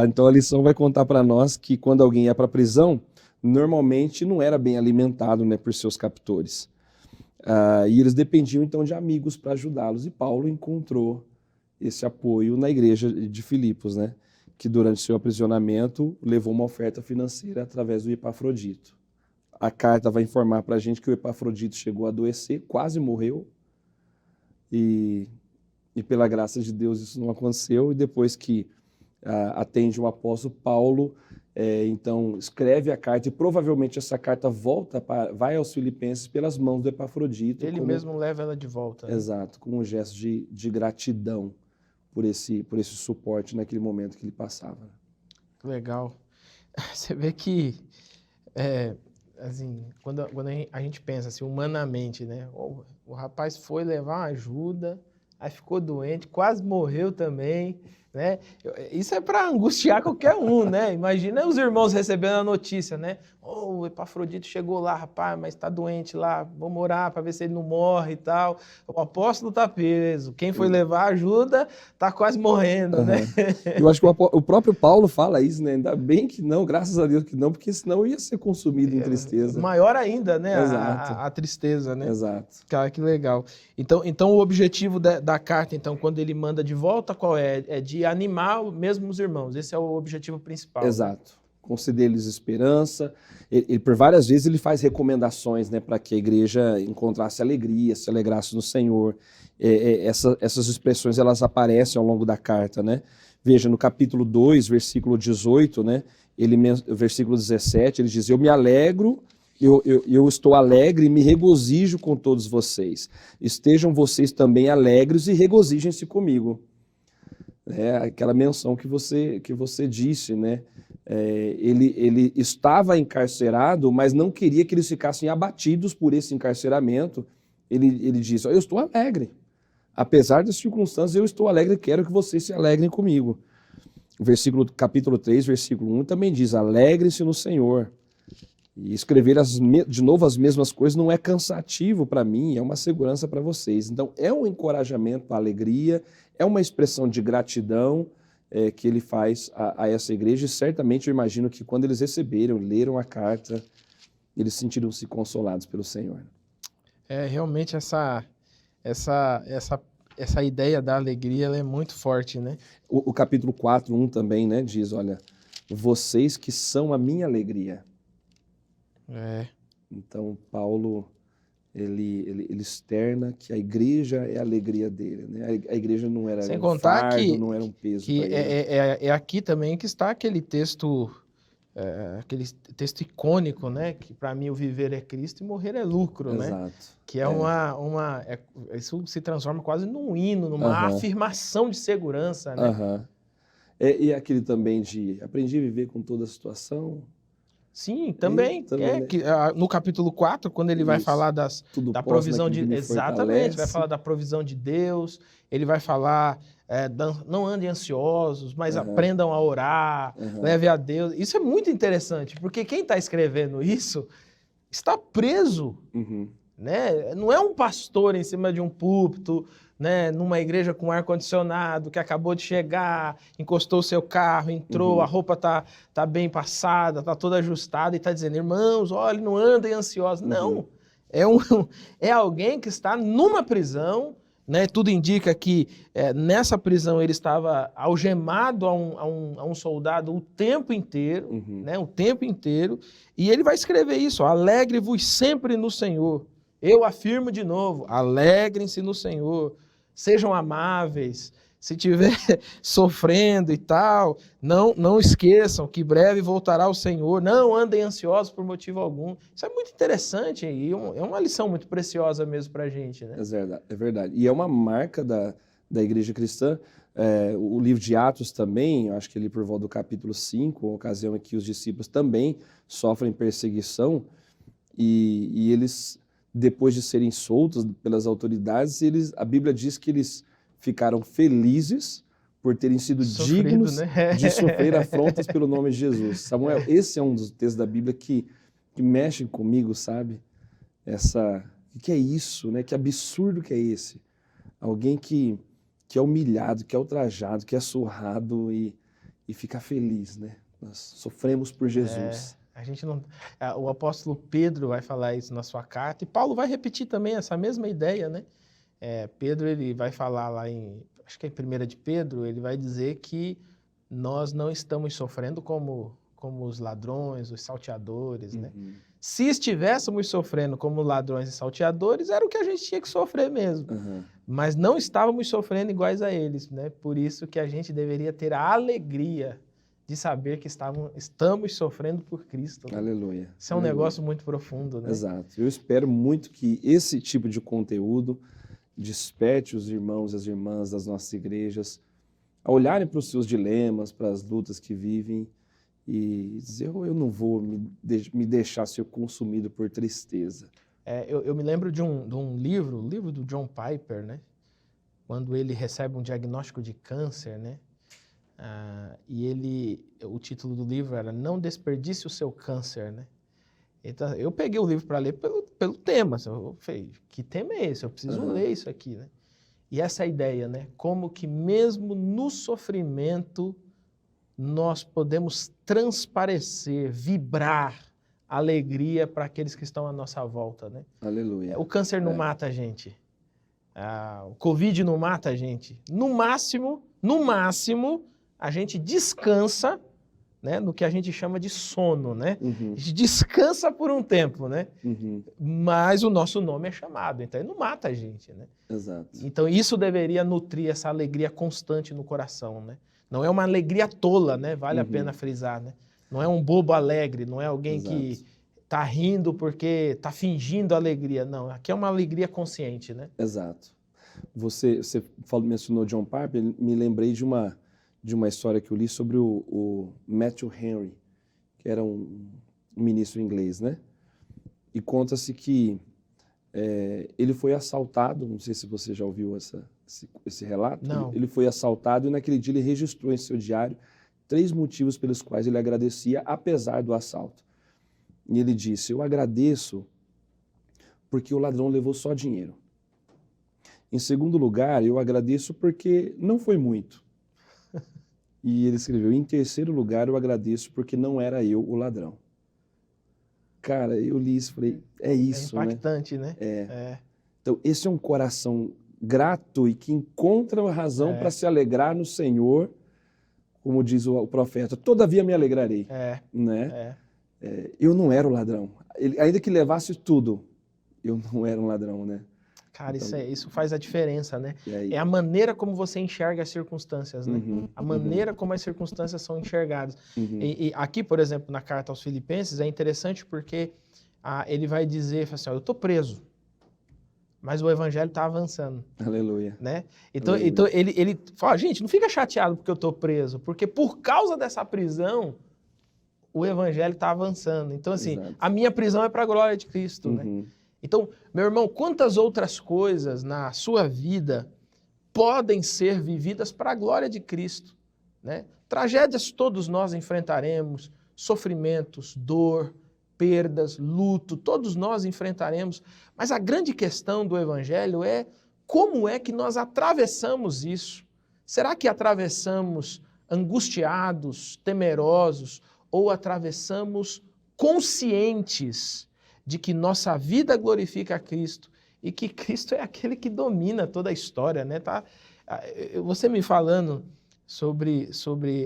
Então a lição vai contar para nós que quando alguém ia para a prisão, normalmente não era bem alimentado, né, por seus captores. E eles dependiam então de amigos para ajudá-los. E Paulo encontrou esse apoio na igreja de Filipos, né, que durante seu aprisionamento levou uma oferta financeira através do Epafrodito. A carta vai informar para a gente que o Epafrodito chegou a adoecer, quase morreu. E pela graça de Deus isso não aconteceu, e depois que atende o apóstolo Paulo, então escreve a carta, e provavelmente essa carta vai aos Filipenses pelas mãos do Epafrodito. Ele mesmo leva ela de volta. Né? Exato, como um gesto de gratidão por esse suporte naquele momento que ele passava. Legal. Você vê que, assim, quando a gente pensa assim, humanamente, né? O rapaz foi levar uma ajuda, aí ficou doente, quase morreu também, né? Isso é para angustiar qualquer um, né? Imagina os irmãos recebendo a notícia, né? Oh, o Epafrodito chegou lá, rapaz, mas está doente lá, vamos orar para ver se ele não morre e tal. O apóstolo está preso, quem foi levar ajuda está quase morrendo, né? Eu acho que o próprio Paulo fala isso, né? Ainda bem que não, graças a Deus que não, porque senão eu ia ser consumido em tristeza. Maior ainda, né? Exato. A tristeza, né? Exato. Cara, que legal. Então o objetivo da carta, então, quando ele manda de volta, qual é? É de animar mesmo os irmãos. Esse é o objetivo principal. Exato. Né? Conceder-lhes esperança. Ele, por várias vezes, ele faz recomendações, né, para que a igreja encontrasse alegria, se alegrasse no Senhor. Essas expressões, elas aparecem ao longo da carta, né? Veja, no capítulo 2, versículo 18, né, versículo 17, ele diz, eu me alegro, eu estou alegre e me regozijo com todos vocês. Estejam vocês também alegres e regozijem-se comigo. É aquela menção que você disse, né? Ele estava encarcerado, mas não queria que eles ficassem abatidos por esse encarceramento. Ele disse, eu estou alegre. Apesar das circunstâncias, eu estou alegre e quero que vocês se alegrem comigo. Capítulo 3, versículo 1 também diz, alegrem-se no Senhor. E escrever de novo as mesmas coisas não é cansativo para mim, é uma segurança para vocês. Então, é um encorajamento à alegria, é uma expressão de gratidão que ele faz a essa igreja. E certamente eu imagino que quando eles receberam, leram a carta, eles sentiram-se consolados pelo Senhor. Realmente essa ideia da alegria ela é muito forte, né? O capítulo 4, 1 também, né, diz, olha, vocês que são a minha alegria. Então, Paulo, ele externa que a igreja é a alegria dele, né? A igreja não era sem um contar fardo, não era um peso para ele. É aqui também que está aquele texto icônico, né? Que para mim o viver é Cristo e morrer é lucro, né? Exato. Que isso se transforma quase num hino, numa afirmação de segurança, né? E aquele também de aprendi a viver com toda a situação. Sim, também. Né? No capítulo 4, quando ele vai falar da provisão de... Exatamente, vai falar da provisão de Deus, ele vai falar, não andem ansiosos, mas aprendam a orar, leve a Deus. Isso é muito interessante, porque quem está escrevendo isso está preso, né? Não é um pastor em cima de um púlpito, né, numa igreja com ar-condicionado, que acabou de chegar, encostou o seu carro, entrou, a roupa tá bem passada, tá toda ajustada e tá dizendo, irmãos, olha, não andem ansiosos. Não, é alguém que está numa prisão, né, tudo indica que nessa prisão ele estava algemado a um soldado o tempo inteiro, né, o tempo inteiro, e ele vai escrever isso, alegre-vos sempre no Senhor. Eu afirmo de novo, alegrem-se no Senhor. Sejam amáveis, se estiver sofrendo e tal, não esqueçam que breve voltará o Senhor, não andem ansiosos por motivo algum. Isso é muito interessante e é uma lição muito preciosa mesmo para a gente, né? É verdade. E é uma marca da igreja cristã. O livro de Atos também, eu acho que ali por volta do capítulo 5, uma ocasião em que os discípulos também sofrem perseguição e eles... depois de serem soltos pelas autoridades, a Bíblia diz que eles ficaram felizes por terem sido dignos, né, de sofrer afrontas pelo nome de Jesus. Samuel, esse é um dos textos da Bíblia que mexe comigo, sabe? Que é isso, né? Que absurdo que é esse? Alguém que é humilhado, que é ultrajado, que é surrado e fica feliz, né? Nós sofremos por Jesus. A gente não, o apóstolo Pedro vai falar isso na sua carta, e Paulo vai repetir também essa mesma ideia, né? Pedro, ele vai falar lá acho que é em 1 de Pedro, ele vai dizer que nós não estamos sofrendo como os ladrões, os salteadores, né? Se estivéssemos sofrendo como ladrões e salteadores, era o que a gente tinha que sofrer mesmo. Mas não estávamos sofrendo iguais a eles, né? Por isso que a gente deveria ter a alegria de saber que estamos sofrendo por Cristo. Né? Aleluia. Isso é um negócio muito profundo, né? Exato. Eu espero muito que esse tipo de conteúdo desperte os irmãos e as irmãs das nossas igrejas a olharem para os seus dilemas, para as lutas que vivem e dizer, eu não vou me deixar ser consumido por tristeza. Eu me lembro de um livro, o livro do John Piper, né? Quando ele recebe um diagnóstico de câncer, né? E o título do livro era Não Desperdice o Seu Câncer, né? Então, eu peguei o livro para ler pelo tema. Eu falei, que tema é esse? Eu preciso ler isso aqui, né? E essa é a ideia, né? Como que mesmo no sofrimento nós podemos transparecer, vibrar alegria para aqueles que estão à nossa volta, né? Aleluia. O câncer não mata a gente. O Covid não mata a gente. No máximo, a gente descansa, né, no que a gente chama de sono, né? A gente descansa por um tempo, né? Mas o nosso nome é chamado, então ele não mata a gente, né? Exato. Então isso deveria nutrir essa alegria constante no coração, né? Não é uma alegria tola, né? Vale a pena frisar, né? Não é um bobo alegre, não é alguém que tá rindo porque tá fingindo alegria, não. Aqui é uma alegria consciente, né? Exato. Você mencionou John Piper, me lembrei de uma história que eu li sobre o Matthew Henry, que era um ministro inglês, né? E conta-se que ele foi assaltado, não sei se você já ouviu esse relato. Não. Ele foi assaltado e naquele dia ele registrou em seu diário 3 motivos pelos quais ele agradecia, apesar do assalto. E ele disse, eu agradeço porque o ladrão levou só dinheiro. Em segundo lugar, eu agradeço porque não foi muito. E ele escreveu, em terceiro lugar, eu agradeço porque não era eu o ladrão. Cara, eu li isso e falei, é isso, né? É impactante, né? Então, esse é um coração grato e que encontra uma razão para se alegrar no Senhor, como diz o profeta, todavia me alegrarei. Né? Eu não era o ladrão. Ainda que levasse tudo, eu não era um ladrão, né? Cara, então, isso faz a diferença, né? É a maneira como você enxerga as circunstâncias, né? A maneira como as circunstâncias são enxergadas. E aqui, por exemplo, na carta aos Filipenses, é interessante porque ele vai dizer assim, eu estou preso, mas o evangelho está avançando. Aleluia. Né? Então ele fala, gente, não fica chateado porque eu estou preso, porque por causa dessa prisão, o evangelho está avançando. Então, assim, a minha prisão é para a glória de Cristo, né? Então, meu irmão, quantas outras coisas na sua vida podem ser vividas para a glória de Cristo, né? Tragédias todos nós enfrentaremos, sofrimentos, dor, perdas, luto, todos nós enfrentaremos, mas a grande questão do Evangelho é como é que nós atravessamos isso? Será que atravessamos angustiados, temerosos, ou atravessamos conscientes de que nossa vida glorifica a Cristo e que Cristo é aquele que domina toda a história, né? Tá? Você me falando sobre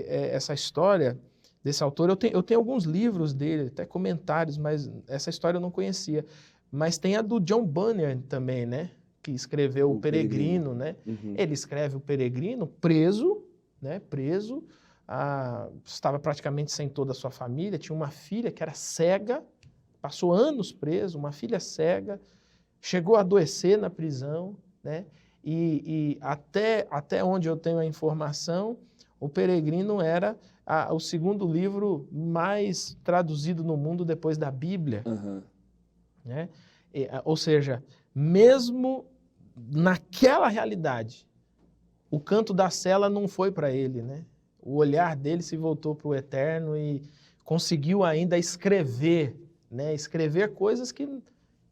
essa história desse autor, eu tenho alguns livros dele, até comentários, mas essa história eu não conhecia. Mas tem a do John Bunyan também, né? Que escreveu O Peregrino, né? Ele escreve O Peregrino preso, né? Preso, estava praticamente sem toda a sua família, tinha uma filha que era cega, passou anos preso, uma filha cega, chegou a adoecer na prisão, né? E até onde eu tenho a informação, O Peregrino era o segundo livro mais traduzido no mundo depois da Bíblia. Né? Ou seja, mesmo naquela realidade, o canto da cela não foi para ele, né? O olhar dele se voltou para o eterno e conseguiu ainda escrever, né? Escrever coisas que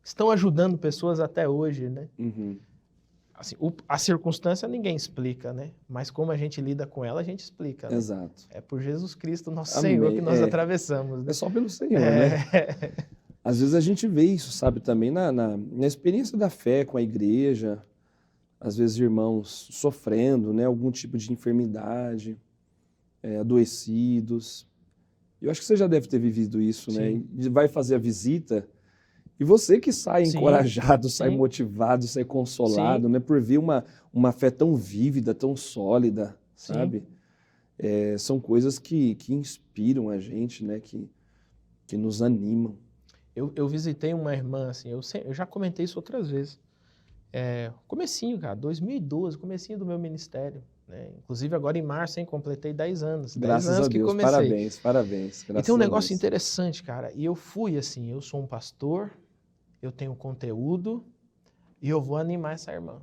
estão ajudando pessoas até hoje, né? Assim, a circunstância ninguém explica, né? Mas como a gente lida com ela, a gente explica. Né? Exato. É por Jesus Cristo, nosso Senhor, que nós atravessamos. Né? É só pelo Senhor, né? Às vezes a gente vê isso, sabe, também na experiência da fé com a igreja, às vezes irmãos sofrendo, né? Algum tipo de enfermidade, adoecidos. Eu acho que você já deve ter vivido isso, Sim. né? Vai fazer a visita e você que sai Sim. encorajado, sai Sim. motivado, sai consolado, né? Por ver uma fé tão vívida, tão sólida, Sim. sabe? São coisas que inspiram a gente, né? Que nos animam. Eu visitei uma irmã, assim, eu já comentei isso outras vezes. Comecinho, cara, 2012, comecinho do meu ministério. Né? Inclusive agora em março, hein, completei 10 anos. Graças 10 anos a Deus, que comecei. parabéns. E tem um negócio interessante, cara. E eu fui assim, eu sou um pastor, eu tenho conteúdo e eu vou animar essa irmã.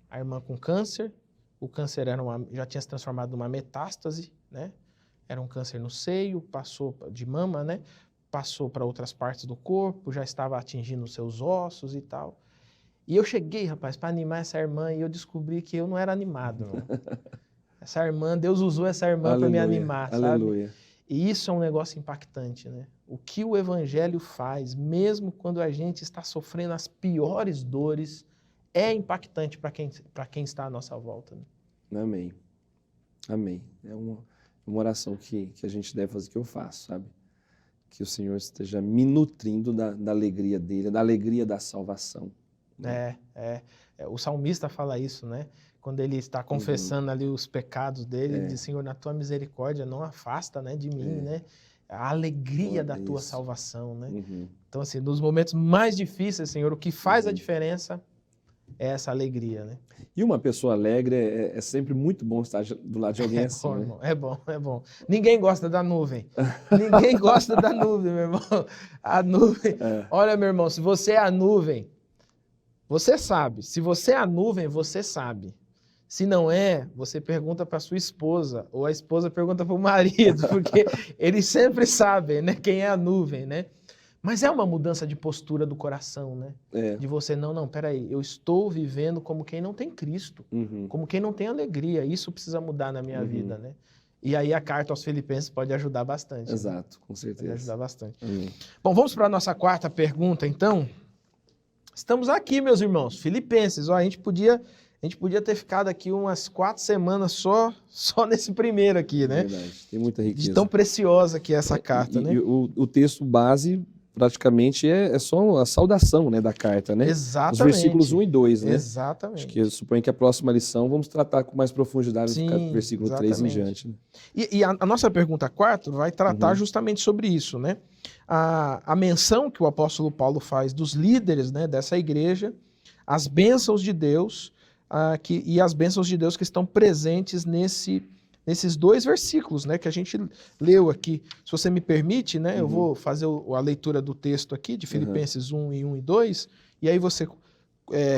A irmã com câncer, o câncer já tinha se transformado numa metástase, né? Era um câncer no seio, passou de mama, né? Passou para outras partes do corpo, já estava atingindo os seus ossos e tal. E eu cheguei, rapaz, para animar essa irmã e eu descobri que eu não era animado, não. Essa irmã, Deus usou essa irmã para me animar, aleluia. sabe? E isso é um negócio impactante, né? O que o evangelho faz, mesmo quando a gente está sofrendo as piores dores, é impactante para quem está à nossa volta. Né? Amém. Amém. É uma oração que a gente deve fazer, que eu faço, sabe? Que o Senhor esteja me nutrindo da alegria dele, da alegria da salvação. O salmista fala isso, né? Quando ele está confessando ali os pecados dele, ele diz, Senhor, na tua misericórdia não afasta, né, de mim, né? A alegria da tua salvação, né? Então, assim, nos momentos mais difíceis, Senhor, o que faz a diferença é essa alegria, né? E uma pessoa alegre é sempre muito bom estar do lado de alguém assim, bom, né? Irmão, é bom. Ninguém gosta da nuvem. Ninguém gosta da nuvem, meu irmão. A nuvem... Olha, meu irmão, se você é a nuvem, você sabe. Se você é a nuvem, você sabe. Se não é, você pergunta para sua esposa, ou a esposa pergunta para o marido, porque eles sempre sabem, né, quem é a nuvem, né? Mas é uma mudança de postura do coração, né? De você, não, peraí, eu estou vivendo como quem não tem Cristo, como quem não tem alegria, isso precisa mudar na minha vida, né? E aí a carta aos Filipenses pode ajudar bastante. Exato, né? Com certeza. Pode ajudar bastante. Bom, vamos para a nossa quarta pergunta, então. Estamos aqui, meus irmãos, Filipenses, a gente podia ter ficado aqui umas 4 semanas só nesse primeiro aqui, né? Verdade, tem muita riqueza. De tão preciosa que é essa carta, né? E o texto base, praticamente, é só a saudação, né, da carta, né? Exatamente. Os versículos 1 e 2, né? Exatamente. Acho que eu suponho que a próxima lição vamos tratar com mais profundidade do versículo 3 em diante. Né? E a nossa pergunta 4 vai tratar justamente sobre isso, né? A menção que o apóstolo Paulo faz dos líderes, né, dessa igreja, as bênçãos de Deus, e as bênçãos de Deus que estão presentes nesses 2 versículos, né, que a gente leu aqui. Se você me permite, né, eu vou fazer a leitura do texto aqui, de Filipenses 1 e 2, e aí você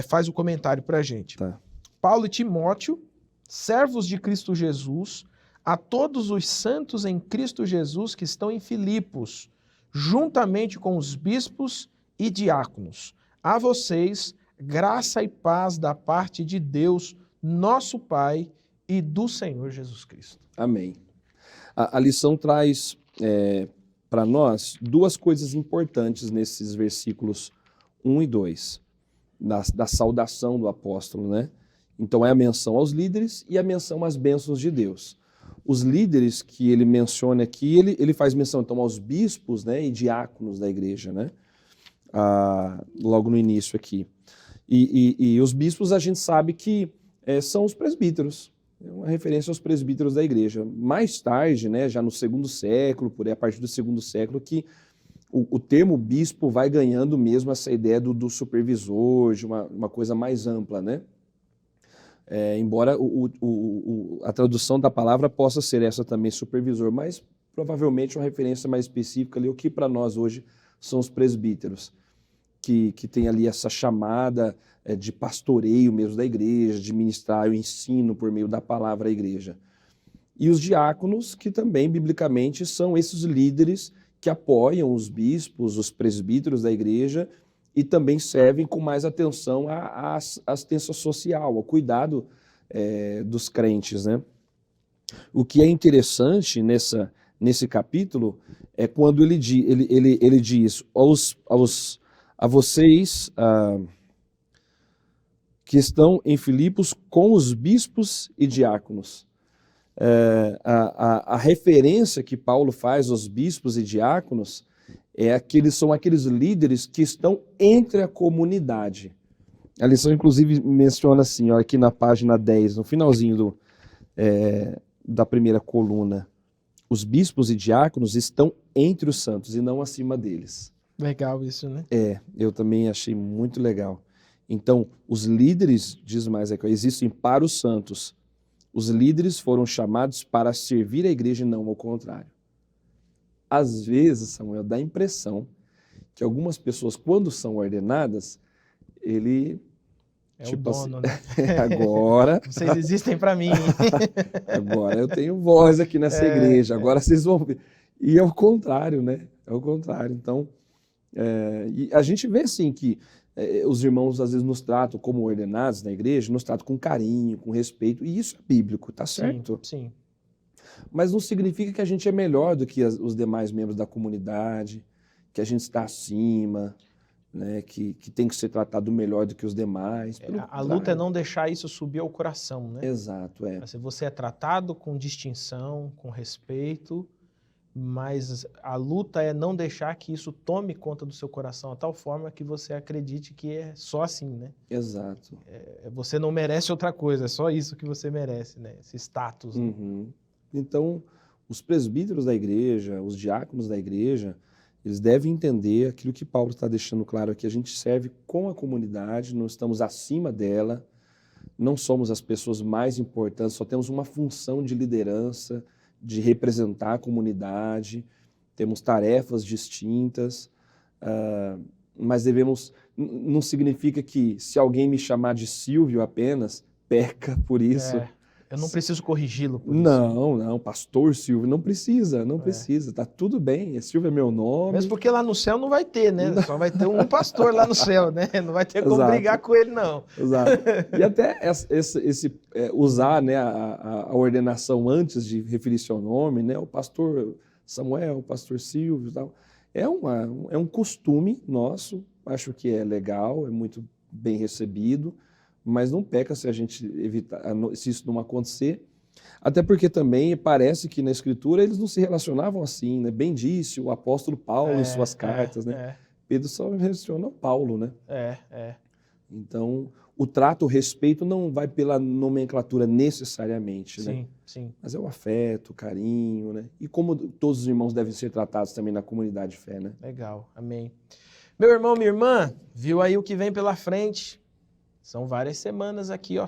faz o comentário para a gente. Tá. Paulo e Timóteo, servos de Cristo Jesus, a todos os santos em Cristo Jesus que estão em Filipos, juntamente com os bispos e diáconos. A vocês, graça e paz da parte de Deus, nosso Pai, e do Senhor Jesus Cristo. Amém. A lição traz para nós 2 coisas importantes nesses versículos 1 e 2, da saudação do apóstolo, né? Então é a menção aos líderes e a menção às bênçãos de Deus. Os líderes que ele menciona aqui, ele faz menção então aos bispos, né, e diáconos da igreja, né? Logo no início aqui. E os bispos a gente sabe que são os presbíteros. É uma referência aos presbíteros da igreja. Mais tarde, né, já no 2º século, por aí, a partir do 2º século, que o termo bispo vai ganhando mesmo essa ideia do supervisor, de uma coisa mais ampla, né? Embora a tradução da palavra possa ser essa também, supervisor, mas provavelmente uma referência mais específica ali, o que para nós hoje são os presbíteros, que tem ali essa chamada de pastoreio mesmo da igreja, de ministrar o ensino por meio da palavra à igreja. E os diáconos, que também, biblicamente, são esses líderes que apoiam os bispos, os presbíteros da igreja, e também servem com mais atenção à assistência social, ao cuidado dos crentes, né? O que é interessante nesse capítulo é quando ele diz a vocês que estão em Filipos com os bispos e diáconos. A referência que Paulo faz aos bispos e diáconos são aqueles líderes que estão entre a comunidade. A lição, inclusive, menciona assim, ó, aqui na página 10, no finalzinho da primeira coluna. Os bispos e diáconos estão entre os santos e não acima deles. Legal isso, né? Eu também achei muito legal. Então, os líderes, diz mais aqui, existem para os santos. Os líderes foram chamados para servir a igreja e não ao contrário. Às vezes, Samuel, dá a impressão que algumas pessoas, quando são ordenadas, ele É tipo o dono, assim, né? agora, Vocês existem para mim. agora eu tenho voz aqui nessa igreja, agora vocês vão ver. E é o contrário, né? É o contrário. Então, e a gente vê assim que os irmãos às vezes nos tratam como ordenados na igreja, nos tratam com carinho, com respeito, e isso é bíblico, tá Sim, certo? sim. Mas não significa que a gente é melhor do que os demais membros da comunidade, que a gente está acima, né? Que tem que ser tratado melhor do que os demais. Pelo A luta é contrário. não deixar isso subir ao coração, né? Exato, é. Assim, você é tratado com distinção, com respeito, mas a luta é não deixar que isso tome conta do seu coração, a tal forma que você acredite que é só assim, né? Exato. Você não merece outra coisa, é só isso que você merece, né? Esse status. Né? Uhum. Então, os presbíteros da igreja, os diáconos da igreja, eles devem entender aquilo que Paulo está deixando claro aqui. A gente serve com a comunidade, não estamos acima dela, não somos as pessoas mais importantes, só temos uma função de liderança, de representar a comunidade, temos tarefas distintas, mas devemos. Não significa que se alguém me chamar de Silvio apenas, peca por isso. Eu não preciso corrigi-lo por isso. Não, pastor Silvio, não precisa, tá tudo bem, Silvio é meu nome. Mesmo porque lá no céu não vai ter, né? Não. Só vai ter um pastor lá no céu, né? Não vai ter como Exato. brigar com ele, não. Exato. E até usar, né, a ordenação antes de referir-se ao nome, né? O pastor Samuel, o pastor Silvio e tal, é um costume nosso, acho que é legal, é muito bem recebido, mas não peca se a gente evitar, se isso não acontecer. Até porque também parece que na Escritura eles não se relacionavam assim, né? Bem disse o apóstolo Paulo em suas cartas, né? Pedro só menciona Paulo, né? Então, o trato, o respeito não vai pela nomenclatura necessariamente, né? Sim, sim. Mas é o afeto, o carinho, né? E como todos os irmãos devem ser tratados também na comunidade de fé, né? Legal, amém. Meu irmão, minha irmã, viu aí o que vem pela frente? São várias semanas aqui, ó,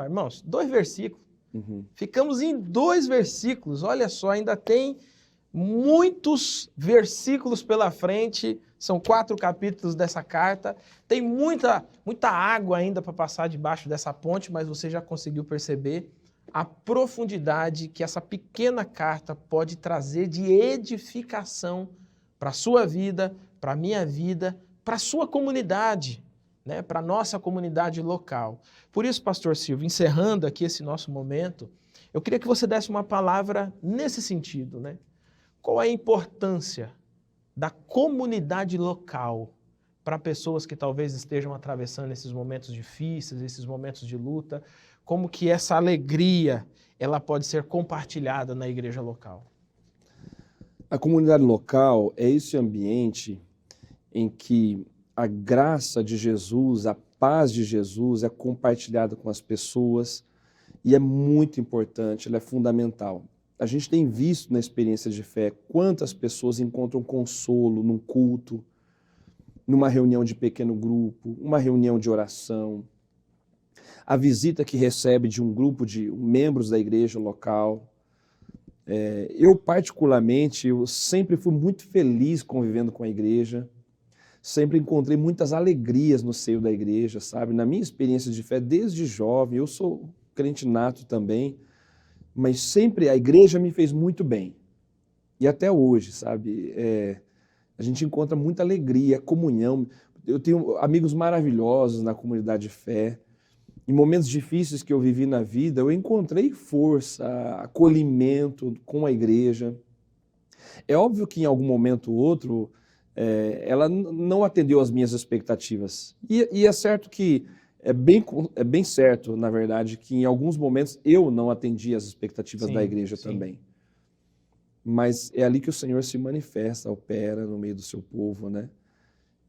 irmãos, 2 versículos. Uhum. Ficamos em 2 versículos, olha só, ainda tem muitos versículos pela frente, são 4 capítulos dessa carta, tem muita água ainda para passar debaixo dessa ponte, mas você já conseguiu perceber a profundidade que essa pequena carta pode trazer de edificação para a sua vida, para a minha vida, para a sua comunidade. Né, para a nossa comunidade local. Por isso, pastor Silvio, encerrando aqui esse nosso momento, eu queria que você desse uma palavra nesse sentido. Né? Qual é a importância da comunidade local para pessoas que talvez estejam atravessando esses momentos difíceis, esses momentos de luta? Como que essa alegria ela pode ser compartilhada na igreja local? A comunidade local é esse ambiente em que a graça de Jesus, a paz de Jesus é compartilhada com as pessoas e é muito importante, ela é fundamental. A gente tem visto na experiência de fé quantas pessoas encontram consolo num culto, numa reunião de pequeno grupo, uma reunião de oração, a visita que recebe de um grupo de membros da igreja local. Eu particularmente, eu sempre fui muito feliz convivendo com a igreja, sempre encontrei muitas alegrias no seio da igreja, sabe? Na minha experiência de fé, desde jovem, eu sou crente nato também, mas sempre a igreja me fez muito bem. E até hoje, sabe? A gente encontra muita alegria, comunhão. Eu tenho amigos maravilhosos na comunidade de fé. Em momentos difíceis que eu vivi na vida, eu encontrei força, acolhimento com a igreja. É óbvio que em algum momento ou outro, ela não atendeu às minhas expectativas. E é certo que, é bem certo, na verdade, que em alguns momentos eu não atendi às expectativas da igreja também. Mas é ali que o Senhor se manifesta, opera no meio do seu povo, né?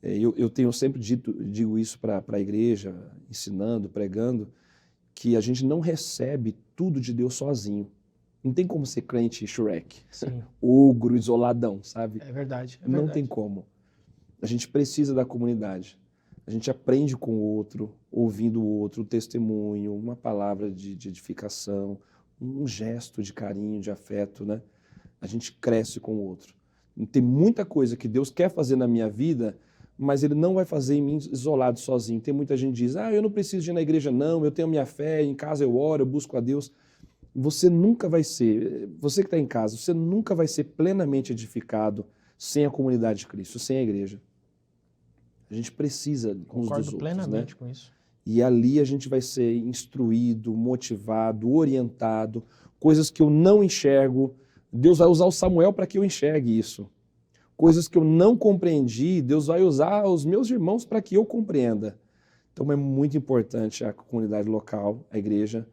Eu tenho sempre digo isso para a igreja, ensinando, pregando, que a gente não recebe tudo de Deus sozinho. Não tem como ser crente Shrek, ogro, isoladão, sabe? É verdade. Não tem como. A gente precisa da comunidade. A gente aprende com o outro, ouvindo o outro, um testemunho, uma palavra de edificação, um gesto de carinho, de afeto, né? A gente cresce com o outro. Tem muita coisa que Deus quer fazer na minha vida, mas Ele não vai fazer em mim isolado, sozinho. Tem muita gente que diz, eu não preciso ir na igreja não, eu tenho a minha fé, em casa eu oro, eu busco a Deus. Você nunca vai ser, você que está em casa, você nunca vai ser plenamente edificado sem a comunidade de Cristo, sem a igreja. A gente precisa uns dos outros. Concordo plenamente com isso. E ali a gente vai ser instruído, motivado, orientado, coisas que eu não enxergo. Deus vai usar o Samuel para que eu enxergue isso. Coisas que eu não compreendi, Deus vai usar os meus irmãos para que eu compreenda. Então é muito importante a comunidade local, a igreja,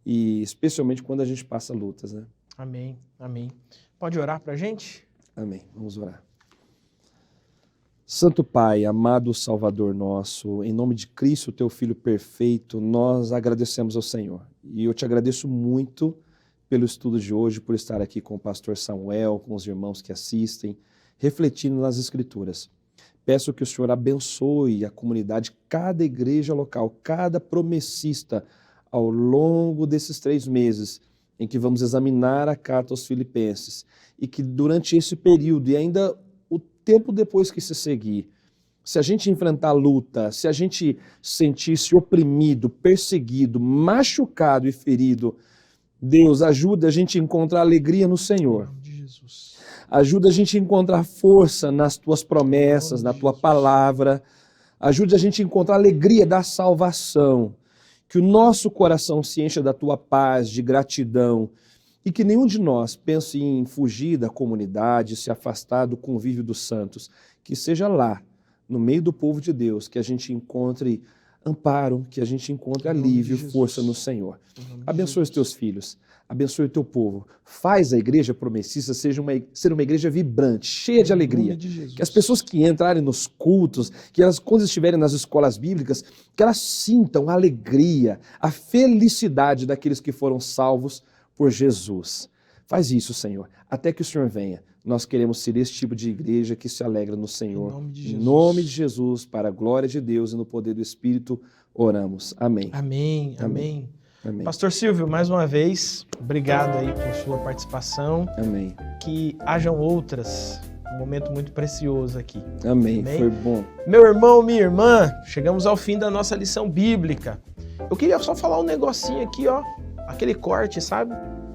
e especialmente quando a gente passa lutas, né? Amém, amém. Pode orar para a gente? Amém. Vamos orar. Santo Pai, amado Salvador nosso, em nome de Cristo, teu Filho perfeito, nós agradecemos ao Senhor. E eu te agradeço muito pelo estudo de hoje, por estar aqui com o pastor Samuel, com os irmãos que assistem, refletindo nas Escrituras. Peço que o Senhor abençoe a comunidade, cada igreja local, cada promessista, ao longo desses 3 meses, em que vamos examinar a carta aos Filipenses, e que durante esse período e ainda o tempo depois que se seguir, se a gente enfrentar luta, se a gente sentir-se oprimido, perseguido, machucado e ferido, Deus, ajuda a gente a encontrar alegria no Senhor. Em nome de Jesus. Ajuda a gente a encontrar força nas tuas promessas, na tua palavra. Ajuda a gente a encontrar alegria da salvação. Que o nosso coração se encha da tua paz, de gratidão, e que nenhum de nós pense em fugir da comunidade, se afastar do convívio dos santos. Que seja lá, no meio do povo de Deus, que a gente encontre amparo, que a gente encontre alívio, força no Senhor. Abençoe os teus filhos, abençoe o teu povo. Faz a igreja promessista ser uma igreja vibrante, cheia de alegria. Que as pessoas que entrarem nos cultos, que elas, quando estiverem nas escolas bíblicas, que elas sintam a alegria, a felicidade daqueles que foram salvos por Jesus. Faz isso, Senhor, até que o Senhor venha. Nós queremos ser esse tipo de igreja que se alegra no Senhor. Em nome de Jesus, para a glória de Deus e no poder do Espírito, oramos. Amém. Amém, amém. Amém. Pastor Silvio, mais uma vez, obrigado aí por sua participação. Amém. Que hajam outras. Um momento muito precioso aqui. Amém. Foi bom. Meu irmão, minha irmã, chegamos ao fim da nossa lição bíblica. Eu queria só falar um negocinho aqui, ó. Aquele corte, sabe?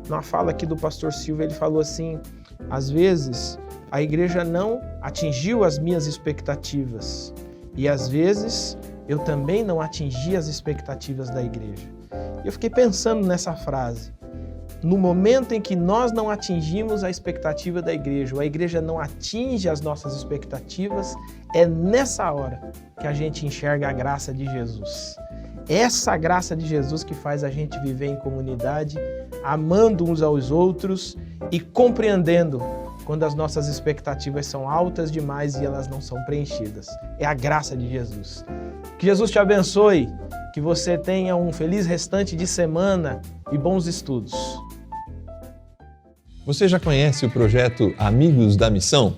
Na fala aqui do pastor Silvio, ele falou assim: às vezes a igreja não atingiu as minhas expectativas e às vezes eu também não atingi as expectativas da igreja. E eu fiquei pensando nessa frase. No momento em que nós não atingimos a expectativa da igreja, ou a igreja não atinge as nossas expectativas, é nessa hora que a gente enxerga a graça de Jesus. Essa graça de Jesus que faz a gente viver em comunidade, amando uns aos outros e compreendendo quando as nossas expectativas são altas demais e elas não são preenchidas. É a graça de Jesus. Que Jesus te abençoe, que você tenha um feliz restante de semana e bons estudos. Você já conhece o projeto Amigos da Missão?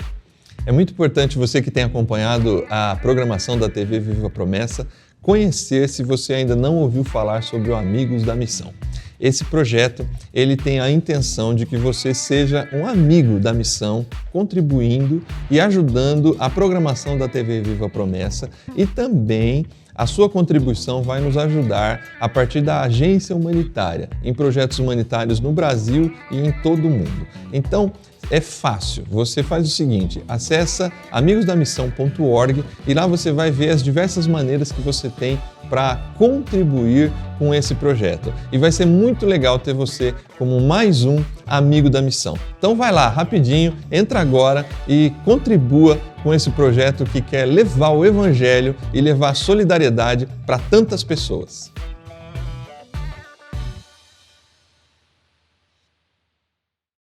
É muito importante você que tem acompanhado a programação da TV Viva Promessa conhecer se você ainda não ouviu falar sobre o Amigos da Missão. Esse projeto, ele tem a intenção de que você seja um amigo da missão, contribuindo e ajudando a programação da TV Viva Promessa, e também a sua contribuição vai nos ajudar a partir da agência humanitária, em projetos humanitários no Brasil e em todo o mundo. Então, é fácil. Você faz o seguinte: acessa amigosdamissão.org e lá você vai ver as diversas maneiras que você tem para contribuir com esse projeto. E vai ser muito legal ter você como mais um amigo da missão. Então vai lá, rapidinho, entra agora e contribua com esse projeto que quer levar o Evangelho e levar solidariedade para tantas pessoas.